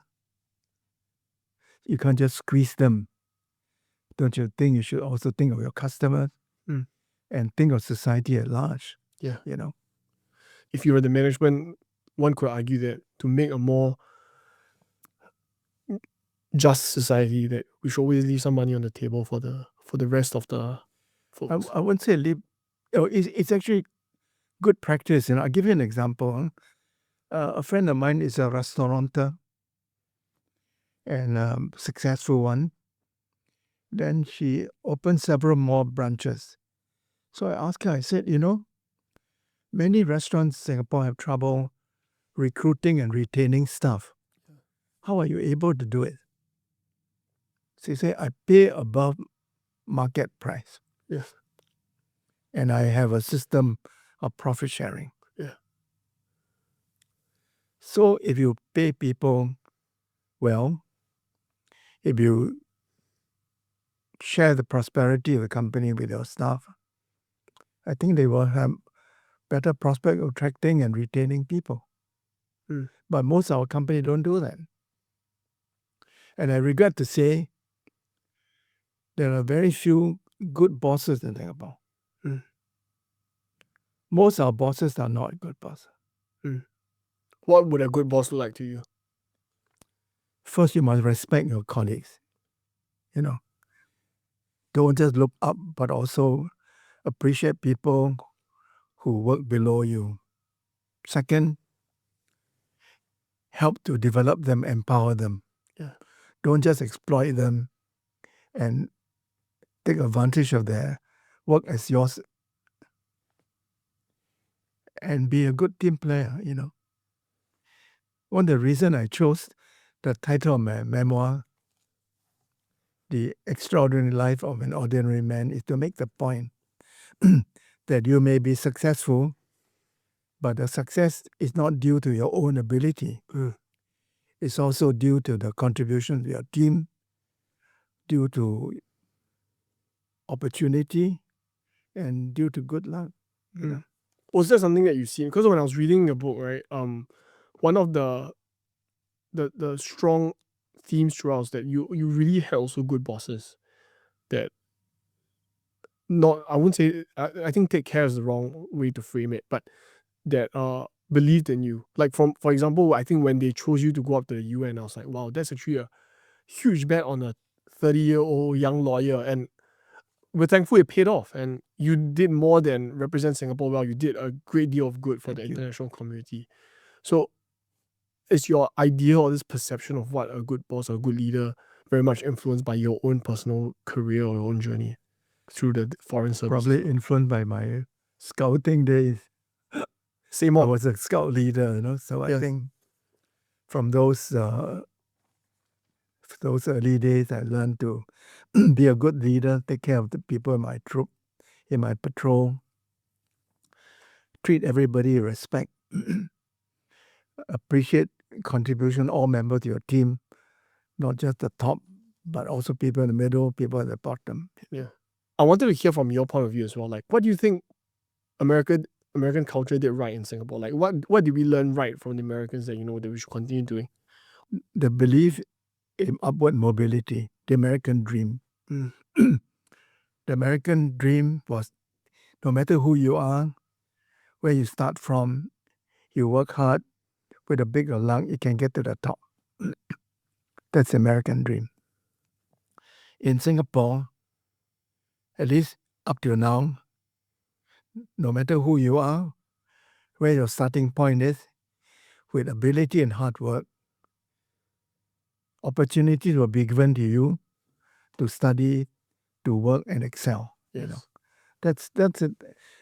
You can't just squeeze them. Don't you think you should also think of your customers and think of society at large? Yeah. You know. If you were the management, one could argue that to make a more just society that we should always leave some money on the table for the rest of the folks? I wouldn't say leave. It's actually good practice. I'll give you an example. A friend of mine is a restaurateur and a successful one. Then she opened several more branches. So I asked her, I said, many restaurants in Singapore have trouble recruiting and retaining staff. How are you able to do it? She said, I pay above market price. Yes. And I have a system of profit sharing. Yeah. So if you pay people well, if you share the prosperity of the company with your staff, I think they will have better prospect of attracting and retaining people. But most of our company don't do that. And I regret to say there are very few good bosses in Singapore. Most of our bosses are not good bosses. What would a good boss look like to you? First, you must respect your colleagues. Don't just look up, but also appreciate people who work below you. Second, help to develop them, empower them. Yeah. Don't just exploit them and take advantage of their work as yours. And be a good team player, One of the reasons I chose the title of my memoir, The Extraordinary Life of an Ordinary Man, is to make the point that you may be successful, but the success is not due to your own ability. It's also due to the contribution of your team, due to opportunity, and due to good luck. Was there something that you've seen? Because when I was reading your book, right, one of the strong themes throughout is that you really had also good bosses that I wouldn't say, I think take care is the wrong way to frame it, but that believed in you. Like for example, I think when they chose you to go up to the UN, I was like, wow, that's actually a huge bet on a 30-year-old young lawyer, and we're thankful it paid off, and you did more than represent Singapore well. You did a great deal of good for the international community. So is your idea or this perception of what a good boss or a good leader very much influenced by your own personal career or your own journey through the foreign service? Probably influenced by my scouting days. Same on. I was a scout leader, so I think from those early days, I learned to be a good leader, take care of the people in my troop, in my patrol, treat everybody with respect, appreciate contribution, all members of your team, not just the top, but also people in the middle, people at the bottom. Yeah. I wanted to hear from your point of view as well. Like, what do you think American culture did right in Singapore? Like, what did we learn right from the Americans that that we should continue doing? The belief in upward mobility, the American dream. The American dream was, no matter who you are, where you start from, you work hard, with a big luck, you can get to the top. That's the American dream. In Singapore, at least up till now, no matter who you are, where your starting point is, with ability and hard work, opportunities will be given to you to study, to work and excel. Yes. That's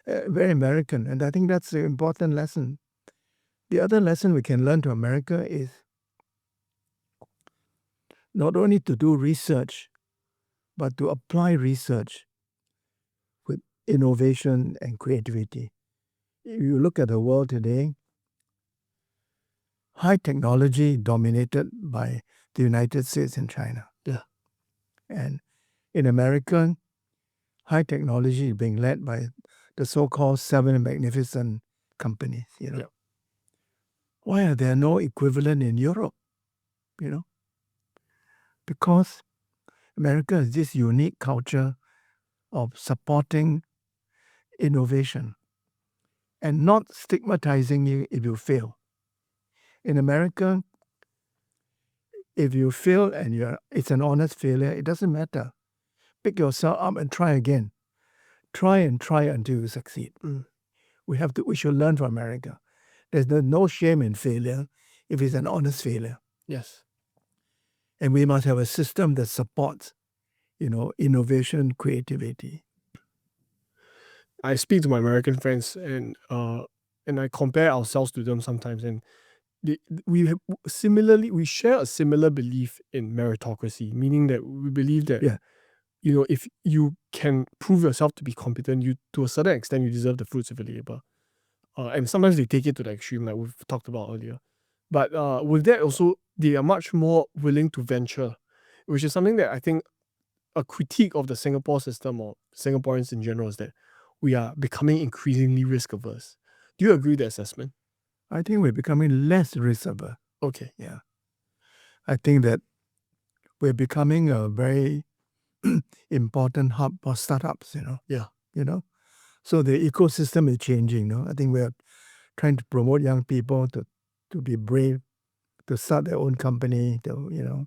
very American, and I think that's an important lesson. The other lesson we can learn to America is not only to do research, but to apply research with innovation and creativity. If you look at the world today, high technology dominated by the United States and China. Yeah. And in America, high technology is being led by the so-called seven magnificent companies. Yeah. Why are there no equivalent in Europe? Because America has this unique culture of supporting innovation and not stigmatizing you if you fail. In America, If you fail and it's an honest failure, it doesn't matter. Pick yourself up and try again. Try and try until you succeed. We should learn from America. There's no shame in failure if it's an honest failure. Yes. And we must have a system that supports, innovation, creativity. I speak to my American friends and I compare ourselves to them sometimes, and we share a similar belief in meritocracy, meaning that we believe that Yeah. If you can prove yourself to be competent, you to a certain extent you deserve the fruits of your labor. And sometimes they take it to the extreme, like we've talked about earlier. But with that also, they are much more willing to venture, which is something that I think a critique of the Singapore system or Singaporeans in general is that we are becoming increasingly risk averse. Do you agree with that assessment? I think we're becoming less risk averse. Okay. Yeah. I think that we're becoming a very important hub for startups, Yeah. So the ecosystem is changing, I think we're trying to promote young people to be brave, to start their own company, to,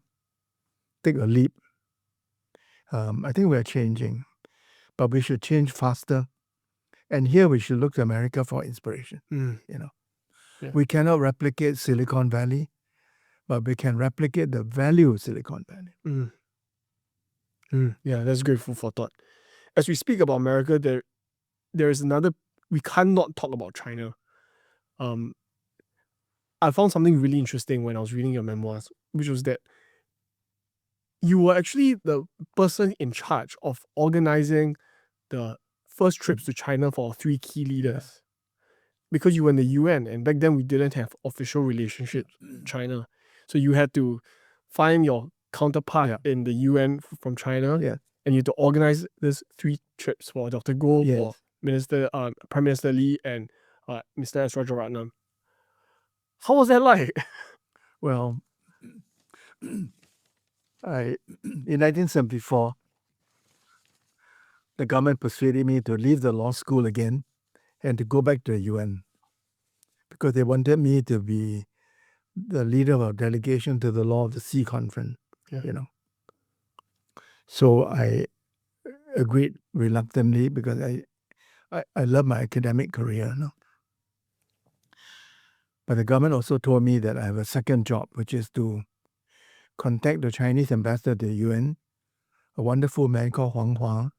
take a leap. I think we're changing, but we should change faster. And here we should look to America for inspiration, Yeah. We cannot replicate Silicon Valley, but we can replicate the value of Silicon Valley. Yeah, that's great food for thought. As we speak about America, there is another, we cannot talk about China. I found something really interesting when I was reading your memoirs, which was that you were actually the person in charge of organizing the first trips to China for 3 key leaders. Because you were in the UN, and back then we didn't have official relationships with China. So you had to find your counterpart in the UN from China, and you had to organize these 3 trips for Dr. Goh, for Prime Minister Lee, and Mr. S. Rajaratnam. How was that like? Well, in 1974, the government persuaded me to leave the law school again and to go back to the UN because they wanted me to be the leader of a delegation to the Law of the Sea Conference, So I agreed reluctantly because I love my academic career. But the government also told me that I have a second job, which is to contact the Chinese ambassador to the UN, a wonderful man called Huang Hua,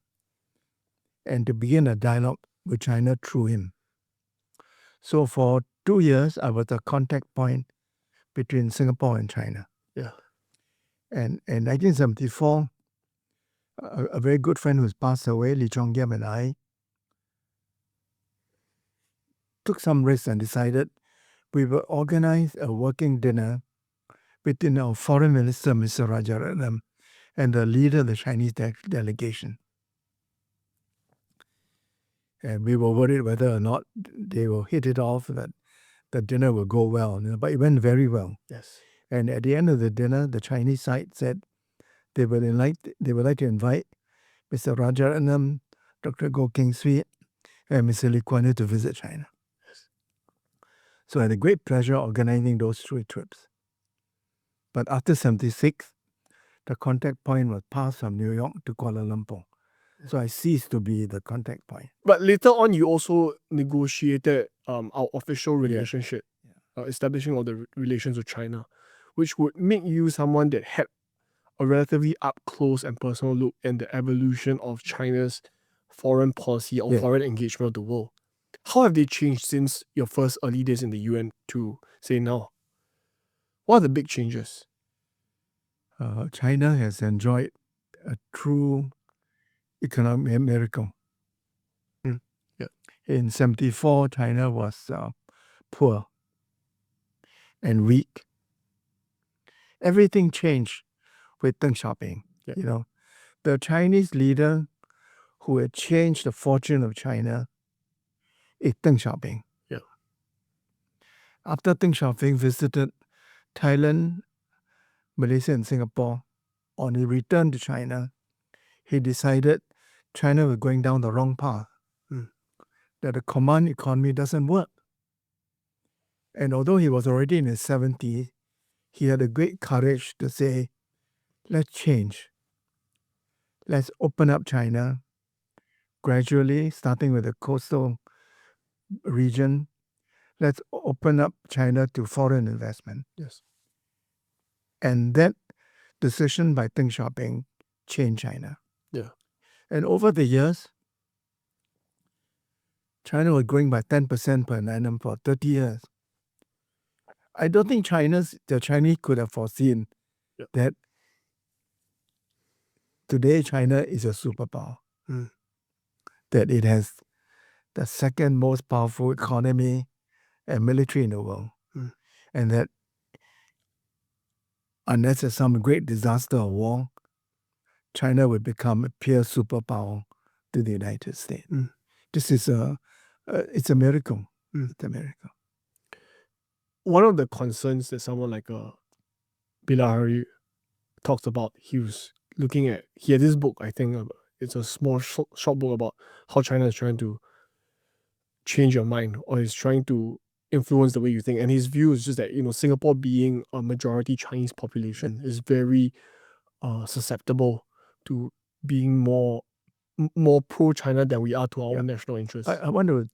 and to begin a dialogue with China through him. So for 2 years, I was a contact point between Singapore and China. Yeah. And in 1974, a very good friend who's passed away, Lee Chong Yap, and I took some risks and decided we will organize a working dinner between our foreign minister, Mr. Rajaratnam, and the leader of the Chinese delegation. And we were worried whether or not they will hit it off, that the dinner will go well, but it went very well. Yes. And at the end of the dinner, the Chinese side said they would like to invite Mr. Rajaratnam, Dr. Goh Keng Swee, and Mr. Lee Kuan Yew to visit China. Yes. So I had a great pleasure organizing those 3 trips. But after 1976, the contact point was passed from New York to Kuala Lumpur. So I ceased to be the contact point. But later on, you also negotiated our official relationship, establishing all the relations with China, which would make you someone that had a relatively up-close and personal look in the evolution of China's foreign policy or foreign engagement of the world. How have they changed since your first early days in the UN to, say, now? What are the big changes? China has enjoyed a true economic miracle. In 1974, China was poor and weak. Everything changed with Deng Xiaoping. The Chinese leader who had changed the fortune of China is Deng Xiaoping. After Deng Xiaoping visited Thailand, Malaysia, and Singapore, on his return to China, he decided China was going down the wrong path, that the command economy doesn't work. And although he was already in his 70s, he had a great courage to say, let's change. Let's open up China gradually, starting with the coastal region. Let's open up China to foreign investment. Yes. And that decision by Deng Xiaoping changed China. Yeah. And over the years, China was growing by 10% per annum for 30 years. I don't think the Chinese could have foreseen that today China is a superpower. That it has the second most powerful economy and military in the world. And that unless there's some great disaster or war, China would become a pure superpower to the United States. This is it's a miracle. It's a miracle. One of the concerns that someone like Bilahari talks about, he had this book, I think, it's a small short book about how China is trying to change your mind or is trying to influence the way you think. And his view is just that, Singapore being a majority Chinese population is very susceptible to being more pro-China than we are to our own national interests. I want to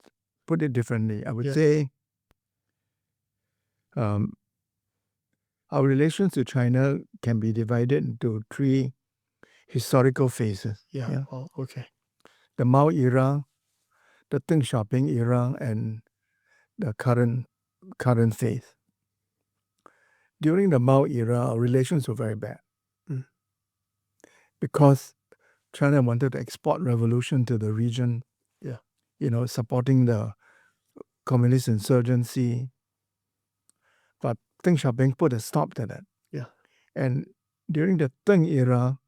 put it differently. I would say our relations to China can be divided into 3 historical phases. Oh, okay. The Mao era, the Deng Xiaoping era, and the current phase. During the Mao era, our relations were very bad. Because China wanted to export revolution to the region, supporting the communist insurgency. But Deng Xiaoping put a stop to that. And during the Deng era,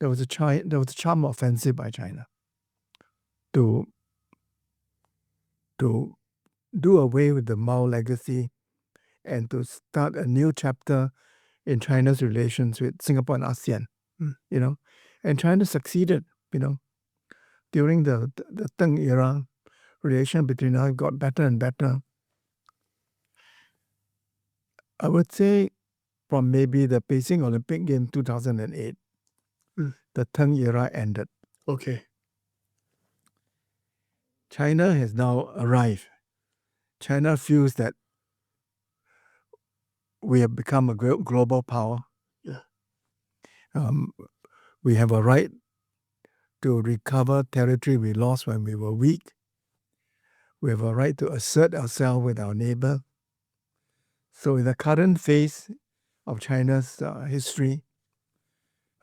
there was a charm offensive by China to do away with the Mao legacy and to start a new chapter in China's relations with Singapore and ASEAN. And China succeeded. During the Tang era, relation between us got better and better. I would say from maybe the Beijing Olympic Games 2008, the Tang era ended. Okay. China has now arrived. China feels that we have become a global power. We have a right to recover territory we lost when we were weak. We have a right to assert ourselves with our neighbor. So in the current phase of China's history,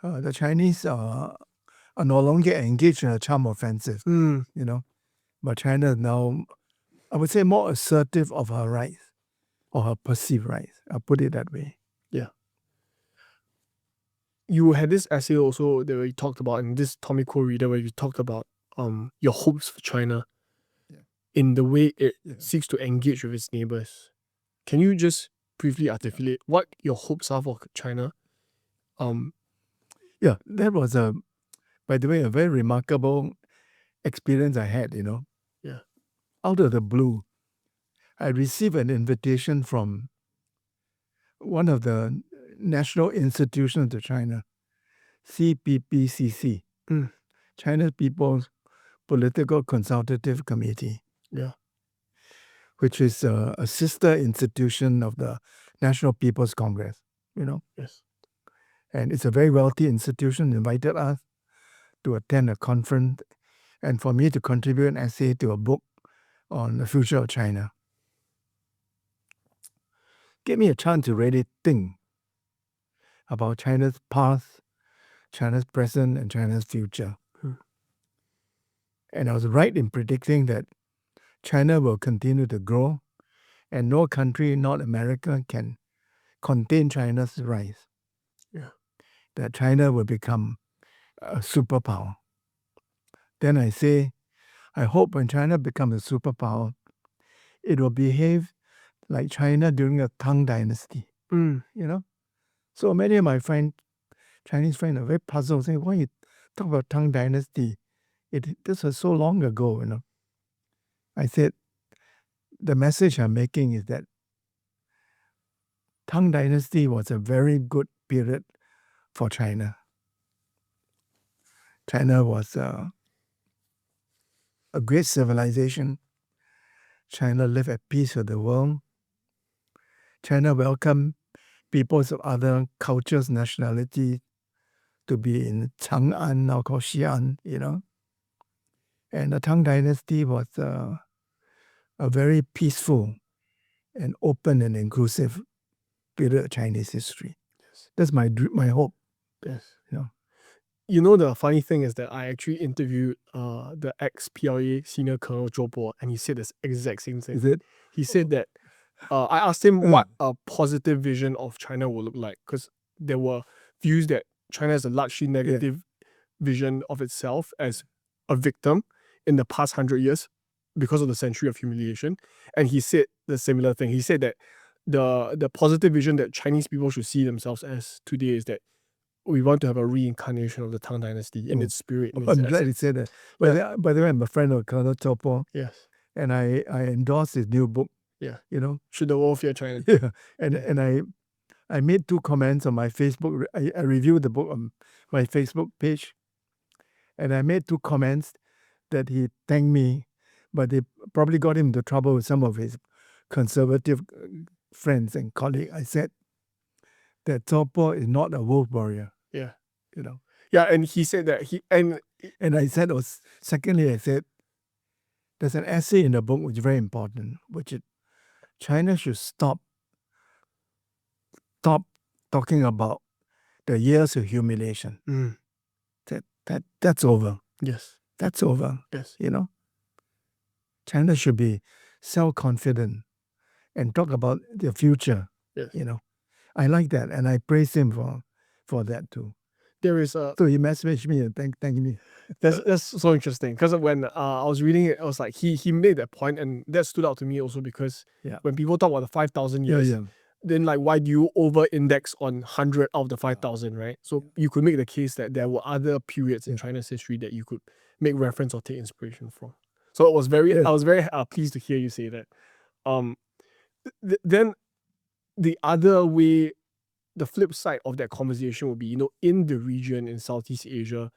the Chinese are no longer engaged in a charm offensive, But China is now, I would say, more assertive of her rights or her perceived rights. I'll put it that way. Yeah. You had this essay also that you talked about in this Tommy Koh reader where you talked about your hopes for China in the way it seeks to engage with its neighbors. Can you just briefly articulate what your hopes are for China? That was by the way, a very remarkable experience I had, Out of the blue, I received an invitation from one of the national institutions of China, CPPCC, China's People's Political Consultative Committee, which is a sister institution of the National People's Congress, Yes. And it's a very wealthy institution, invited us to attend a conference and for me to contribute an essay to a book on the future of China. Gave me a chance to really think about China's past, China's present, and China's future. And I was right in predicting that China will continue to grow and no country, not America, can contain China's rise. That China will become a superpower. Then I say, I hope when China becomes a superpower, it will behave like China during the Tang Dynasty. So many of my Chinese friends are very puzzled, saying, why you talk about Tang Dynasty? This was so long ago, I said, the message I'm making is that Tang Dynasty was a very good period for China. China was a great civilization. China lived at peace with the world. China welcomed peoples of other cultures, nationalities to be in Chang'an, now called Xi'an, And the Tang Dynasty was a very peaceful and open and inclusive period of Chinese history. Yes. That's my hope. Yes. You know, the funny thing is that I actually interviewed the ex-PLA senior Colonel Zhou Bo, and he said this exact same thing. Is it? He said that I asked him what a positive vision of China will look like, because there were views that China has a largely negative vision of itself as a victim in the past 100 years because of the century of humiliation. And he said the similar thing. He said that the positive vision that Chinese people should see themselves as today is that we want to have a reincarnation of the Tang Dynasty in its spirit. I'm glad he said that. By the way, I'm a friend of Colonel Zhou Bo. Yes. And I endorsed his new book. Yeah. Should the World Fear China? Yeah. And I made 2 comments on my Facebook. I reviewed the book on my Facebook page. And I made 2 comments that he thanked me, but they probably got him into trouble with some of his conservative friends and colleagues. I said that Zhou Bo is not a wolf warrior. Yeah. Yeah, and he said that and I said, secondly, I said, there's an essay in the book which is very important, which is China should stop talking about the years of humiliation. That's over. Yes. That's over. Yes. China should be self-confident and talk about the future. Yes. I like that, and I praise him for that too. There is a. So he messaged me and thanked me. That's so interesting, because when I was reading it, I was like, he made that point, and that stood out to me also because when people talk about the 5,000 years, then why do you over-index on 100 out of the 5,000, right? So you could make the case that there were other periods in China's history that you could make reference or take inspiration from. So I was very pleased to hear you say that. Then the other way, the flip side of that conversation would be, in the region in Southeast Asia,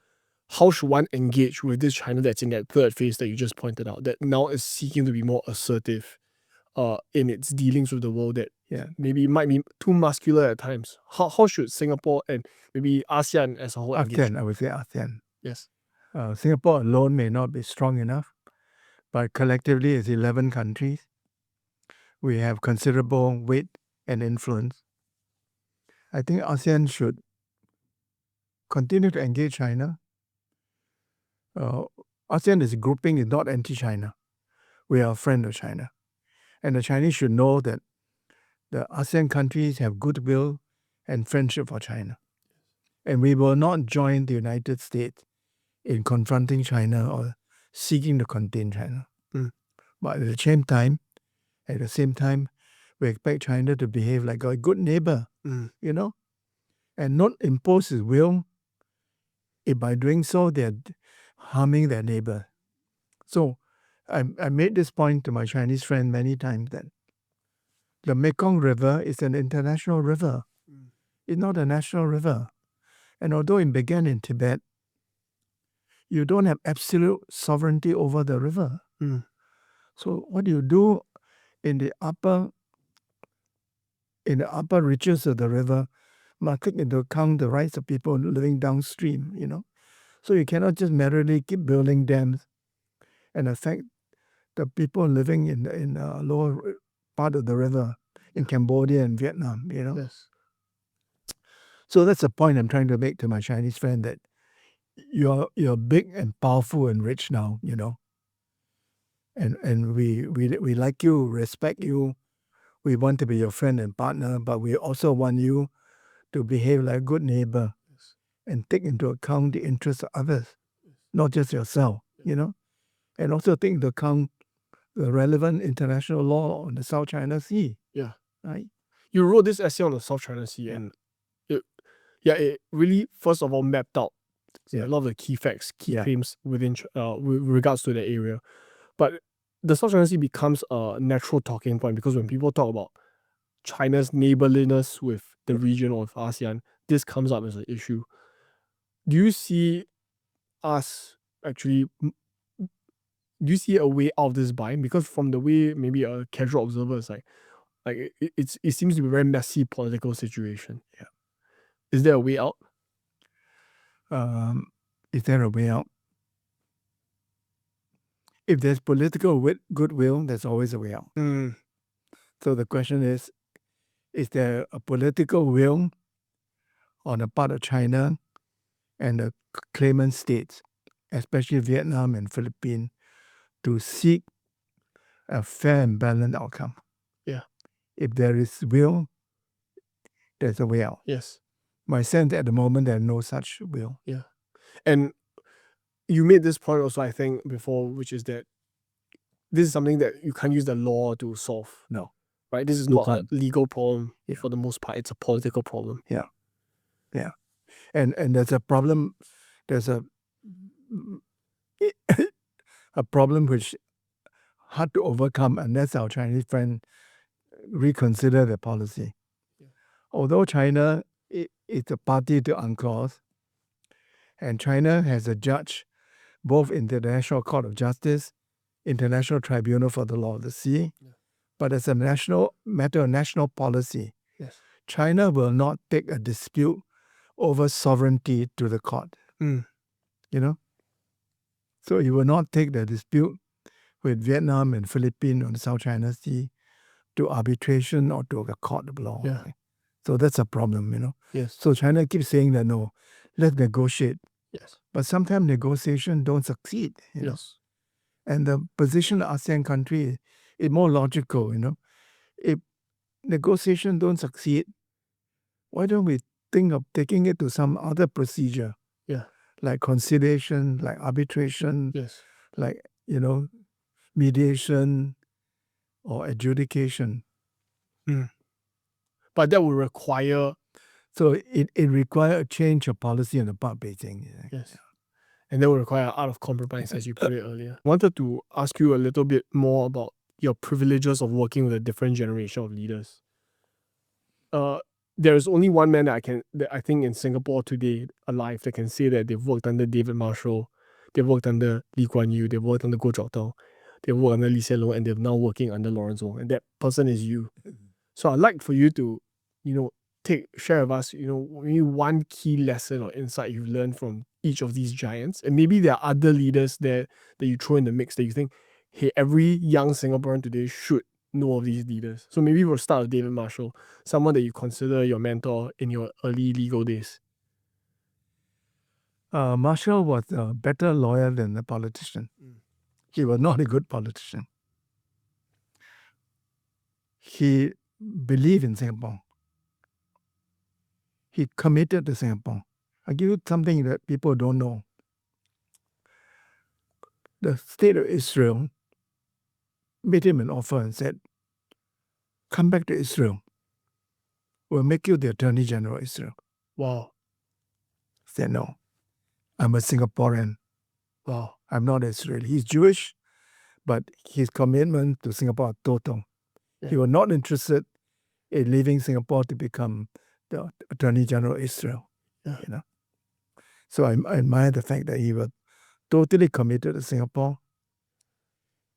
how should one engage with this China that's in that third phase that you just pointed out, that now is seeking to be more assertive in its dealings with the world, that maybe might be too muscular at times? How should Singapore and maybe ASEAN as a whole engage? ASEAN, I would say ASEAN. Yes. Singapore alone may not be strong enough, but collectively as 11 countries, we have considerable weight and influence. I think ASEAN should continue to engage China. ASEAN is grouping is not anti-China. We are a friend of China. And the Chinese should know that the ASEAN countries have goodwill and friendship for China. And we will not join the United States in confronting China or seeking to contain China. But at the same time, we expect China to behave like a good neighbor, and not impose his will. If by doing so, they're harming their neighbor. So I made this point to my Chinese friend many times, that the Mekong River is an international river. It's not a national river. And although it began in Tibet, you don't have absolute sovereignty over the river. So what do you do in the upper reaches of the river must take into account the rights of people living downstream, So you cannot just merely keep building dams and affect the people living in the lower part of the river in Cambodia and Vietnam, Yes. So that's the point I'm trying to make to my Chinese friend, that you're big and powerful and rich now, And we like you, respect you. We want to be your friend and partner, but we also want you to behave like a good neighbor and take into account the interests of others, not just yourself, And also take into account the relevant international law on the South China Sea. Yeah. Right? You wrote this essay on the South China Sea, and it really, first of all, mapped out a lot of the key facts, key claims within with regards to the area. But the South China Sea becomes a natural talking point, because when people talk about China's neighborliness with the region of ASEAN, this comes up as an issue. Do you see us actually, do you see a way out of this bind? Because from the way maybe a casual observer is like it seems to be a very messy political situation. Yeah. Is there a way out? Is there a way out? If there's political goodwill, there's always a way out. So the question is there a political will on the part of China and the claimant states, especially Vietnam and Philippines, to seek a fair and balanced outcome? Yeah. If there is will, there's a way out. Yes. My sense at the moment, there's no such will. Yeah. And you made this point also, I think, before, which is that this is something that you can't use the law to solve. No. Right? This is You not can't. a legal problem. Yeah. For the most part, it's a political problem. Yeah. Yeah. And there's a problem, there's a problem which hard to overcome unless our Chinese friend reconsider their policy. Yeah. Although China is a party to UNCLOS, and China has a judge both in the International Court of Justice, International Tribunal for the Law of the Sea, Yeah. but as a national matter of national policy, Yes. China will not take a dispute over sovereignty to the court. You know? So it will not take the dispute with Vietnam and Philippines on the South China Sea to arbitration or to a court of law. Yeah. So that's a problem, you know. Yes. So China keeps saying that, no, let's negotiate. Yes. But sometimes negotiation don't succeed. You know? Yes. And the position of ASEAN country is more logical, you know. If negotiation don't succeed, why don't we think of taking it to some other procedure? Yeah. Like conciliation, like arbitration, Yes. like, you know, mediation or adjudication. But that would require... So it requires a change of policy on the part of Beijing. Yes. And that would require art of compromise, as you put it earlier. I wanted to ask you a little bit more about your privileges of working with a different generation of leaders. There is only one man that I think in Singapore today alive that can say that they've worked under David Marshall, they've worked under Lee Kuan Yew, they've worked under Goh Chok Tong, they've worked under Lee Hsien Loong, and they're now working under Lawrence Wong, and that person is you. So I'd like for you to, share with us, maybe one key lesson or insight you've learned from each of these giants, and maybe there are other leaders there that you throw in the mix that you think, hey, every young Singaporean today should know of these leaders. So maybe we'll start with David Marshall, someone that you consider your mentor in your early legal days. Marshall was a better lawyer than a politician. He was not a good politician. He believed in Singapore. He committed to Singapore. I'll give you something that people don't know. The state of Israel made him an offer and said, come back to Israel. We'll make you the Attorney General of Israel. Wow. He said, no, I'm a Singaporean. Wow. I'm not Israeli. He's Jewish, but his commitment to Singapore are total. Yeah. He was not interested in leaving Singapore to become the Attorney General of Israel. Yeah. So I admire the fact that he was totally committed to Singapore.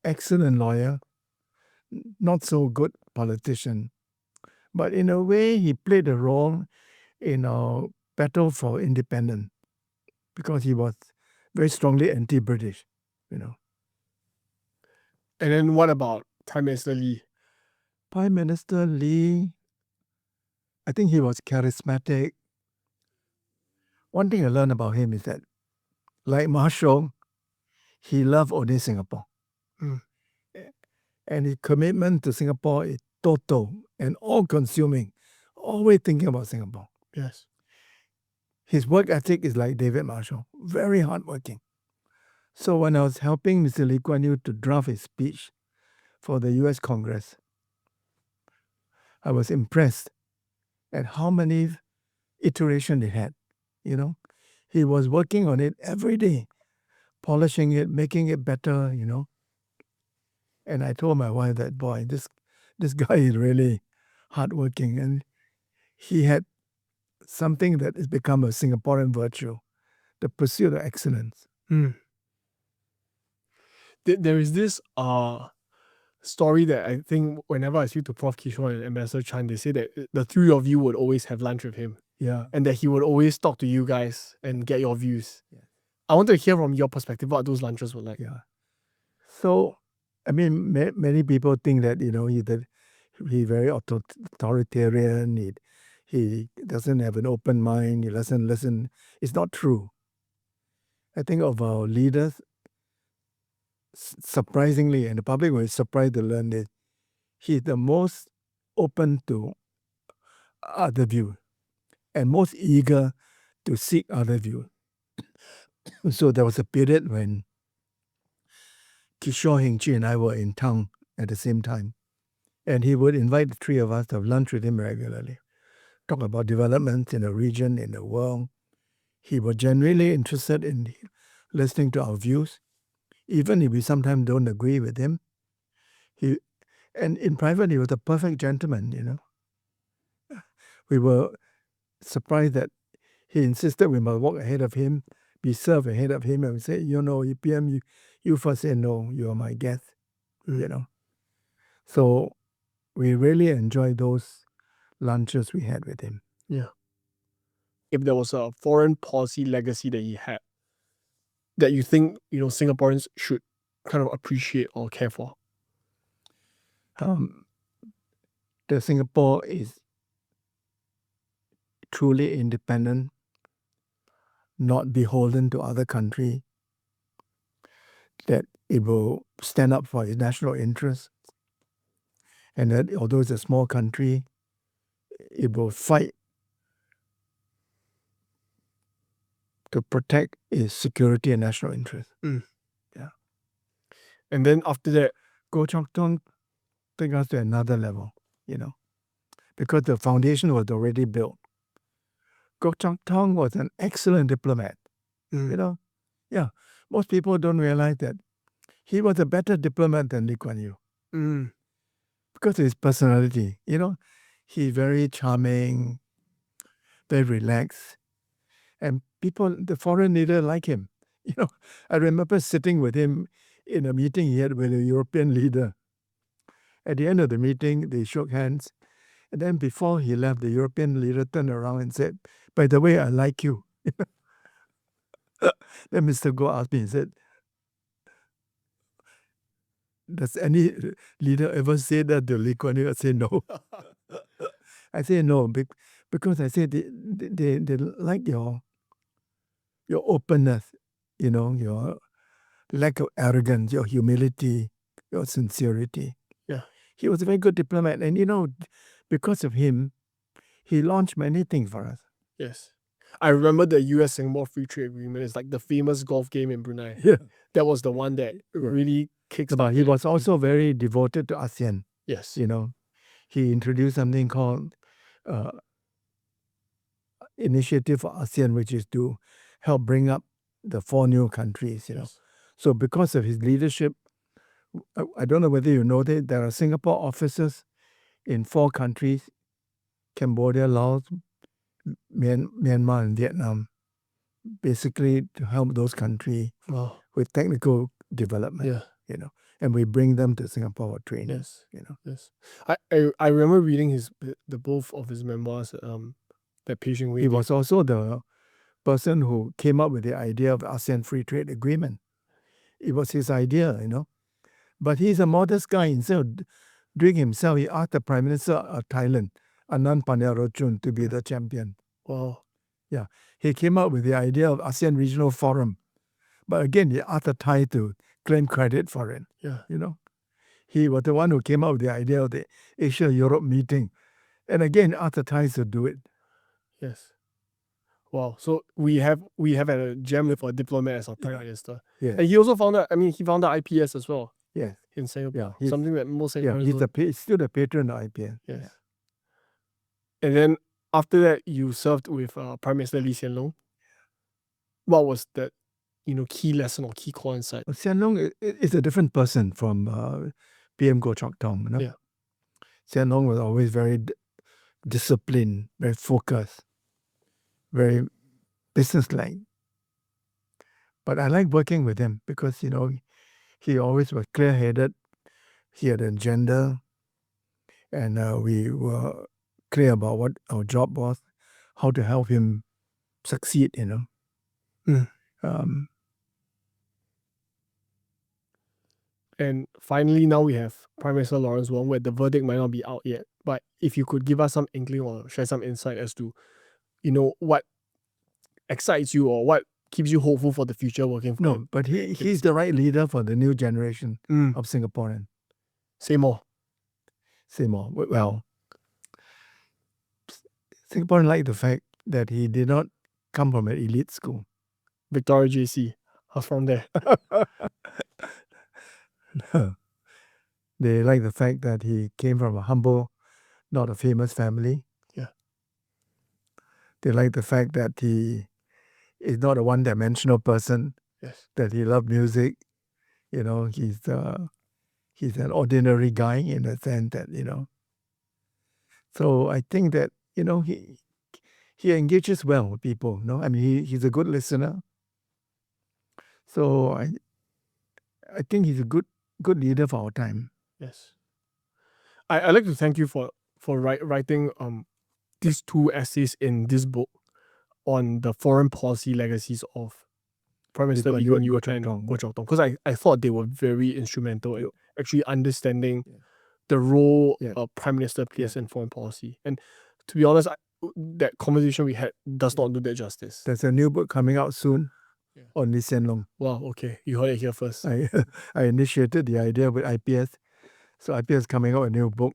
Excellent lawyer, not so good politician. But in a way, he played a role in our battle for independence because he was very strongly anti-British, And then what about Prime Minister Lee? Prime Minister Lee, I think he was charismatic. One thing I learned about him is that, like Marshall, he loved only Singapore. And his commitment to Singapore is total and all-consuming, always thinking about Singapore. Yes. His work ethic is like David Marshall, very hardworking. So when I was helping Mr. Lee Kuan Yew to draft his speech for the US Congress, I was impressed at how many iterations it had. He was working on it every day, polishing it, making it better, And I told my wife that, boy, this guy is really hardworking, and he had something that has become a Singaporean virtue, the pursuit of excellence. There is this story that I think whenever I speak to Prof Kishore and Ambassador Chan, they say that the three of you would always have lunch with him. Yeah. And that he would always talk to you guys and get your views. Yeah. I want to hear from your perspective what those lunches were like. Yeah. So, I mean, many people think that, he's very authoritarian, he doesn't have an open mind, he doesn't listen. It's not true. I think of our leaders, surprisingly, and the public was surprised to learn that he's the most open to other views and most eager to seek other views. So there was a period when Kishore, Heng Chi, and I were in Tang at the same time. And he would invite the three of us to have lunch with him regularly, talk about developments in the region, in the world. He was genuinely interested in listening to our views, even if we sometimes don't agree with him. And in private, he was a perfect gentleman, We were surprised that he insisted we must walk ahead of him, be served ahead of him, and we said, PM, you first say no, you are my guest, So we really enjoyed those lunches we had with him. Yeah. If there was a foreign policy legacy that he had that you think, Singaporeans should kind of appreciate or care for? The Singapore is truly independent, not beholden to other country, that it will stand up for its national interests, and that although it's a small country, it will fight to protect its security and national interests. Yeah. And then after that, Goh Chok Tong took us to another level, because the foundation was already built. Goh Chok Tong was an excellent diplomat. Yeah, most people don't realize that he was a better diplomat than Lee Kuan Yew. Because of his personality, he's very charming, very relaxed, and the foreign leader like him. I remember sitting with him in a meeting he had with a European leader. At the end of the meeting, they shook hands, and then before he left, the European leader turned around and said, "By the way, I like you." Then Mr. Goh asked me, he said, "Does any leader ever say that to Lee Kuan Yew?" I say no. I say no, because I say they like your openness, your lack of arrogance, your humility, your sincerity. Yeah. He was a very good diplomat, and because of him, he launched many things for us. Yes. I remember the US-Singapore Free Trade Agreement. It's like the famous golf game in Brunei. Yeah. That was the one that really kickstarted. But he was also very devoted to ASEAN. Yes. He introduced something called Initiative for ASEAN, which is to help bring up the 4 new countries, Yes. So because of his leadership, I don't know whether you know that there are Singapore offices in 4 countries, Cambodia, Laos, Myanmar, and Vietnam, basically to help those countries with technical development. Yeah. And we bring them to Singapore for training. Yes. Yes. I remember reading the both of his memoirs, that Patient Way. He was also the person who came up with the idea of ASEAN Free Trade Agreement. It was his idea, But he's a modest guy. Instead of doing himself, he asked the Prime Minister of Thailand, Anand Panyarochun, to be the champion. Wow. Yeah. He came up with the idea of ASEAN Regional Forum. But again, he asked the Thai to claim credit for it. Yeah. He was the one who came up with the idea of the Asia-Europe meeting. And again, asked the Thais to do it. Yes. Wow. So we have had a gem for a diplomat as our Prime Minister. Yes. And he also founded IPS as well. Yes. In Singapore. Yeah. Something that most Singaporeans he's still the patron of IPS. Yes. Yeah. And then after that, you served with Prime Minister Lee Hsien Loong. What was that, key lesson or key core insight? Hsien Loong is a different person from PM Goh Chok Tong. Yeah. Hsien Loong was always very disciplined, very focused, very businesslike. But I like working with him because, he always was clear-headed. He had an agenda, and we were clear about what our job was, how to help him succeed, Um, And finally, now we have Prime Minister Lawrence Wong, where the verdict might not be out yet. But if you could give us some inkling or share some insight as to, what excites you or what keeps you hopeful for the future working for him. no, but he's the right leader for the new generation of Singaporean. Say more. Say more. Well, Singaporean like the fact that he did not come from an elite school. Victoria JC. I was from there. They like the fact that he came from a humble, not a famous family. Yeah. They like the fact that he is not a one-dimensional person, Yes. that he loved music. He's an ordinary guy in the sense that, So I think that, he engages well with people. I mean, he's a good listener. So I think he's a good leader for our time. Yes. I'd like to thank you for writing these two essays in this book on the foreign policy legacies of Prime Minister Lee Kuan Yew and Goh Chok Tong, because I thought they were very instrumental in actually understanding the role a Prime Minister plays in foreign policy. And to be honest, that conversation we had does not do that justice. There's a new book coming out soon on Lee Hsien Loong. Wow, okay. You heard it here first. I initiated the idea with IPS. So IPS is coming out a new book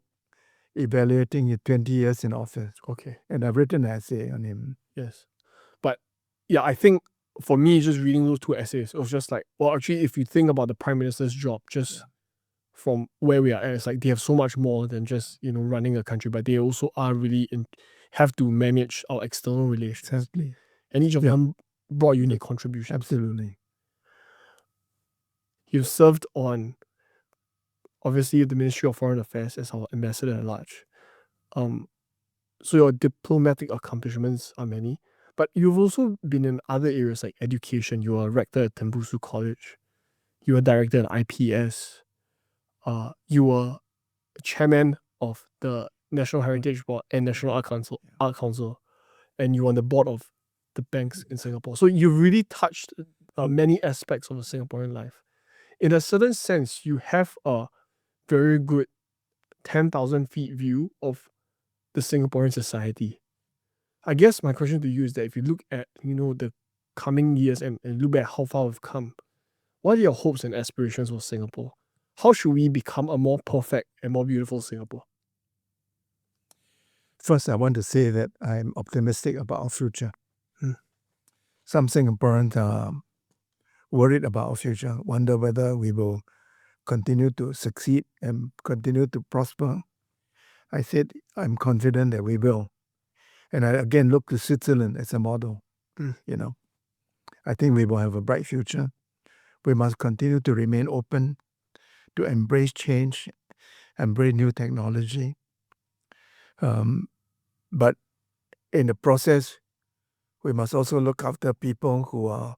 evaluating his 20 years in office. Okay. And I've written an essay on him. Yes. But yeah, I think for me, just reading those two essays, it was just like, well, actually, if you think about the Prime Minister's job, just from where we are at, it's like they have so much more than just, running a country, but they also are really have to manage our external relations. Exactly. And each of them brought unique contributions. Absolutely. You've served on, obviously, the Ministry of Foreign Affairs as our ambassador at large. So your diplomatic accomplishments are many, but you've also been in other areas like education. You were a rector at Tembusu College. You were director at IPS. You were chairman of the National Heritage Board and National Art Council, and you were on the board of the banks in Singapore. So you really touched many aspects of the Singaporean life. In a certain sense, you have a very good 10,000 feet view of the Singaporean society. I guess my question to you is that if you look at, the coming years and look at how far we've come, what are your hopes and aspirations for Singapore? How should we become a more perfect and more beautiful Singapore? First, I want to say that I'm optimistic about our future. Some Singaporeans are worried about our future, wonder whether we will continue to succeed and continue to prosper. I said I'm confident that we will. And I again look to Switzerland as a model. I think we will have a bright future. We must continue to remain open, to embrace change, embrace new technology. But in the process, we must also look after people who are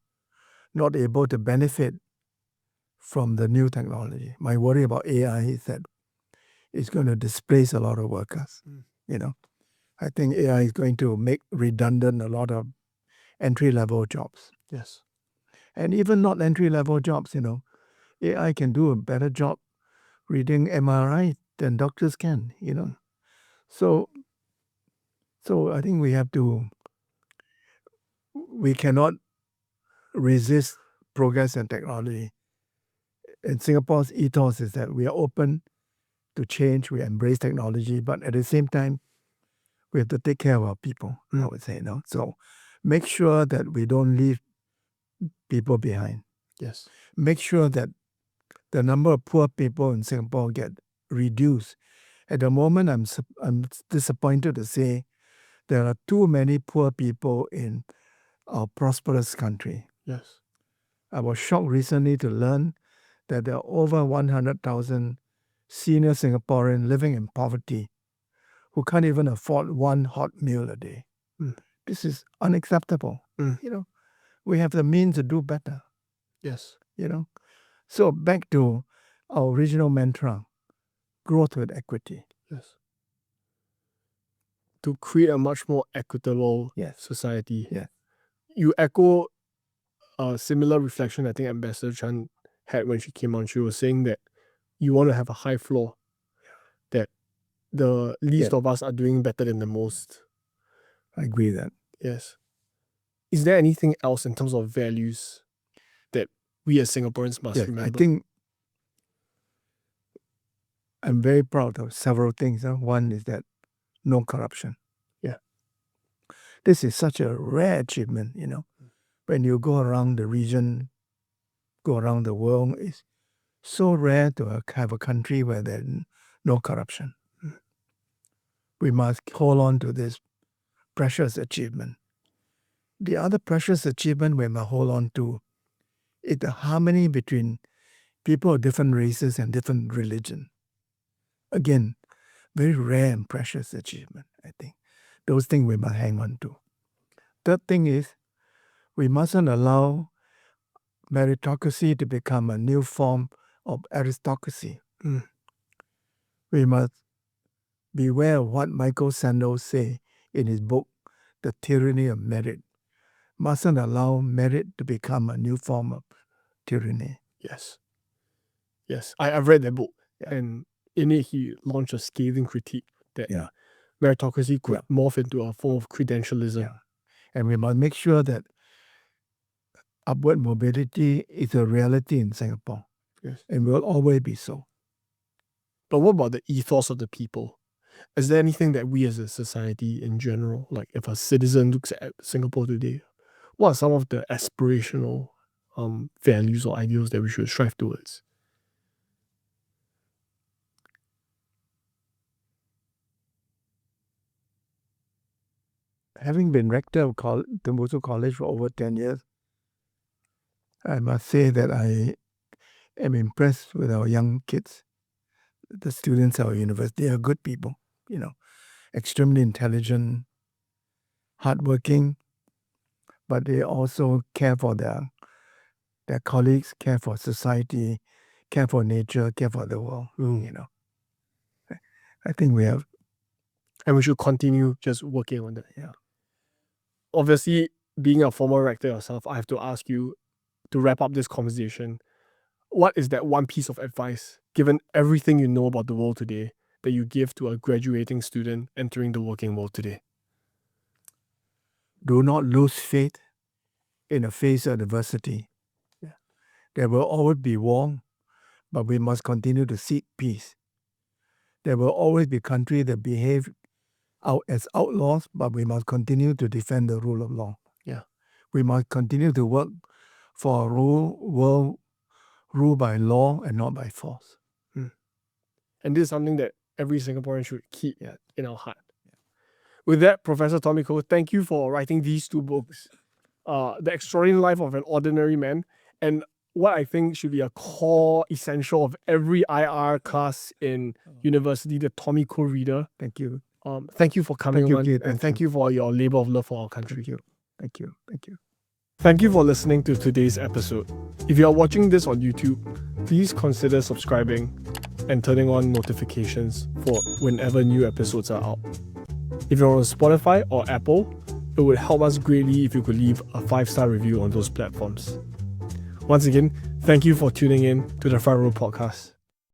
not able to benefit from the new technology. My worry about AI is that it's going to displace a lot of workers. I think AI is going to make redundant a lot of entry-level jobs. Yes. And even not entry-level jobs, AI can do a better job reading MRI than doctors can, So I think we cannot resist progress and technology. And Singapore's ethos is that we are open to change, we embrace technology, but at the same time, we have to take care of our people, I would say. So make sure that we don't leave people behind. Yes. Make sure that the number of poor people in Singapore get reduced. At the moment, I'm disappointed to say there are too many poor people in our prosperous country. Yes. I was shocked recently to learn that there are over 100,000 senior Singaporeans living in poverty who can't even afford one hot meal a day. This is unacceptable. We have the means to do better. Yes. So back to our original mantra, growth with equity. Yes. To create a much more equitable society. Yes. You echo a similar reflection I think Ambassador Chan had when she came on. She was saying that you want to have a high floor, that the least of us are doing better than the most. I agree with that. Yes. Is there anything else in terms of values that we as Singaporeans must remember? I think I'm very proud of several things. One is that no corruption. Yeah. This is such a rare achievement, When you go around the region, go around the world, it's so rare to have a country where there's no corruption. We must hold on to this precious achievement. The other precious achievement we must hold on to is the harmony between people of different races and different religion. Again, very rare and precious achievement, I think. Those things we must hang on to. Third thing is, we mustn't allow meritocracy to become a new form of aristocracy. We must beware of what Michael Sandel say in his book, The Tyranny of Merit. Mustn't allow merit to become a new form of tyranny. Yes. I've read that book, and in it he launched a scathing critique that meritocracy could morph into a form of credentialism. And we must make sure that upward mobility is a reality in Singapore. Yes. And will always be so. But what about the ethos of the people? Is there anything that we as a society in general, like if a citizen looks at Singapore today, what are some of the aspirational values or ideals that we should strive towards? Having been rector of Tembusu College for over 10 years, I must say that I am impressed with our young kids, the students at our university. They are good people, extremely intelligent, hardworking, but they also care for their colleagues, care for society, care for nature, care for the world, I think we have. And we should continue just working on that. Yeah. Obviously, being a former rector yourself, I have to ask you, to wrap up this conversation, what is that one piece of advice, given everything you know about the world today, that you give to a graduating student entering the working world today? Do not lose faith in the face of adversity. There will always be war, but we must continue to seek peace. There will always be countries that behave as outlaws, but we must continue to defend the rule of law. We must continue to work for a world ruled by law and not by force. And this is something that every Singaporean should keep in our heart. With that, Professor Tommy Koh, thank you for writing these two books, The Extraordinary Life of an Ordinary Man, and what I think should be a core essential of every IR class in university, the Tommy Koh Reader. Thank you. Thank you for coming on, Keith. and thank you for your labor of love for our country. Thank you. Thank you for listening to today's episode. If you are watching this on YouTube, please consider subscribing and turning on notifications for whenever new episodes are out. If you're on Spotify or Apple, it would help us greatly if you could leave a 5-star review on those platforms. Once again, thank you for tuning in to the Front Row Podcast.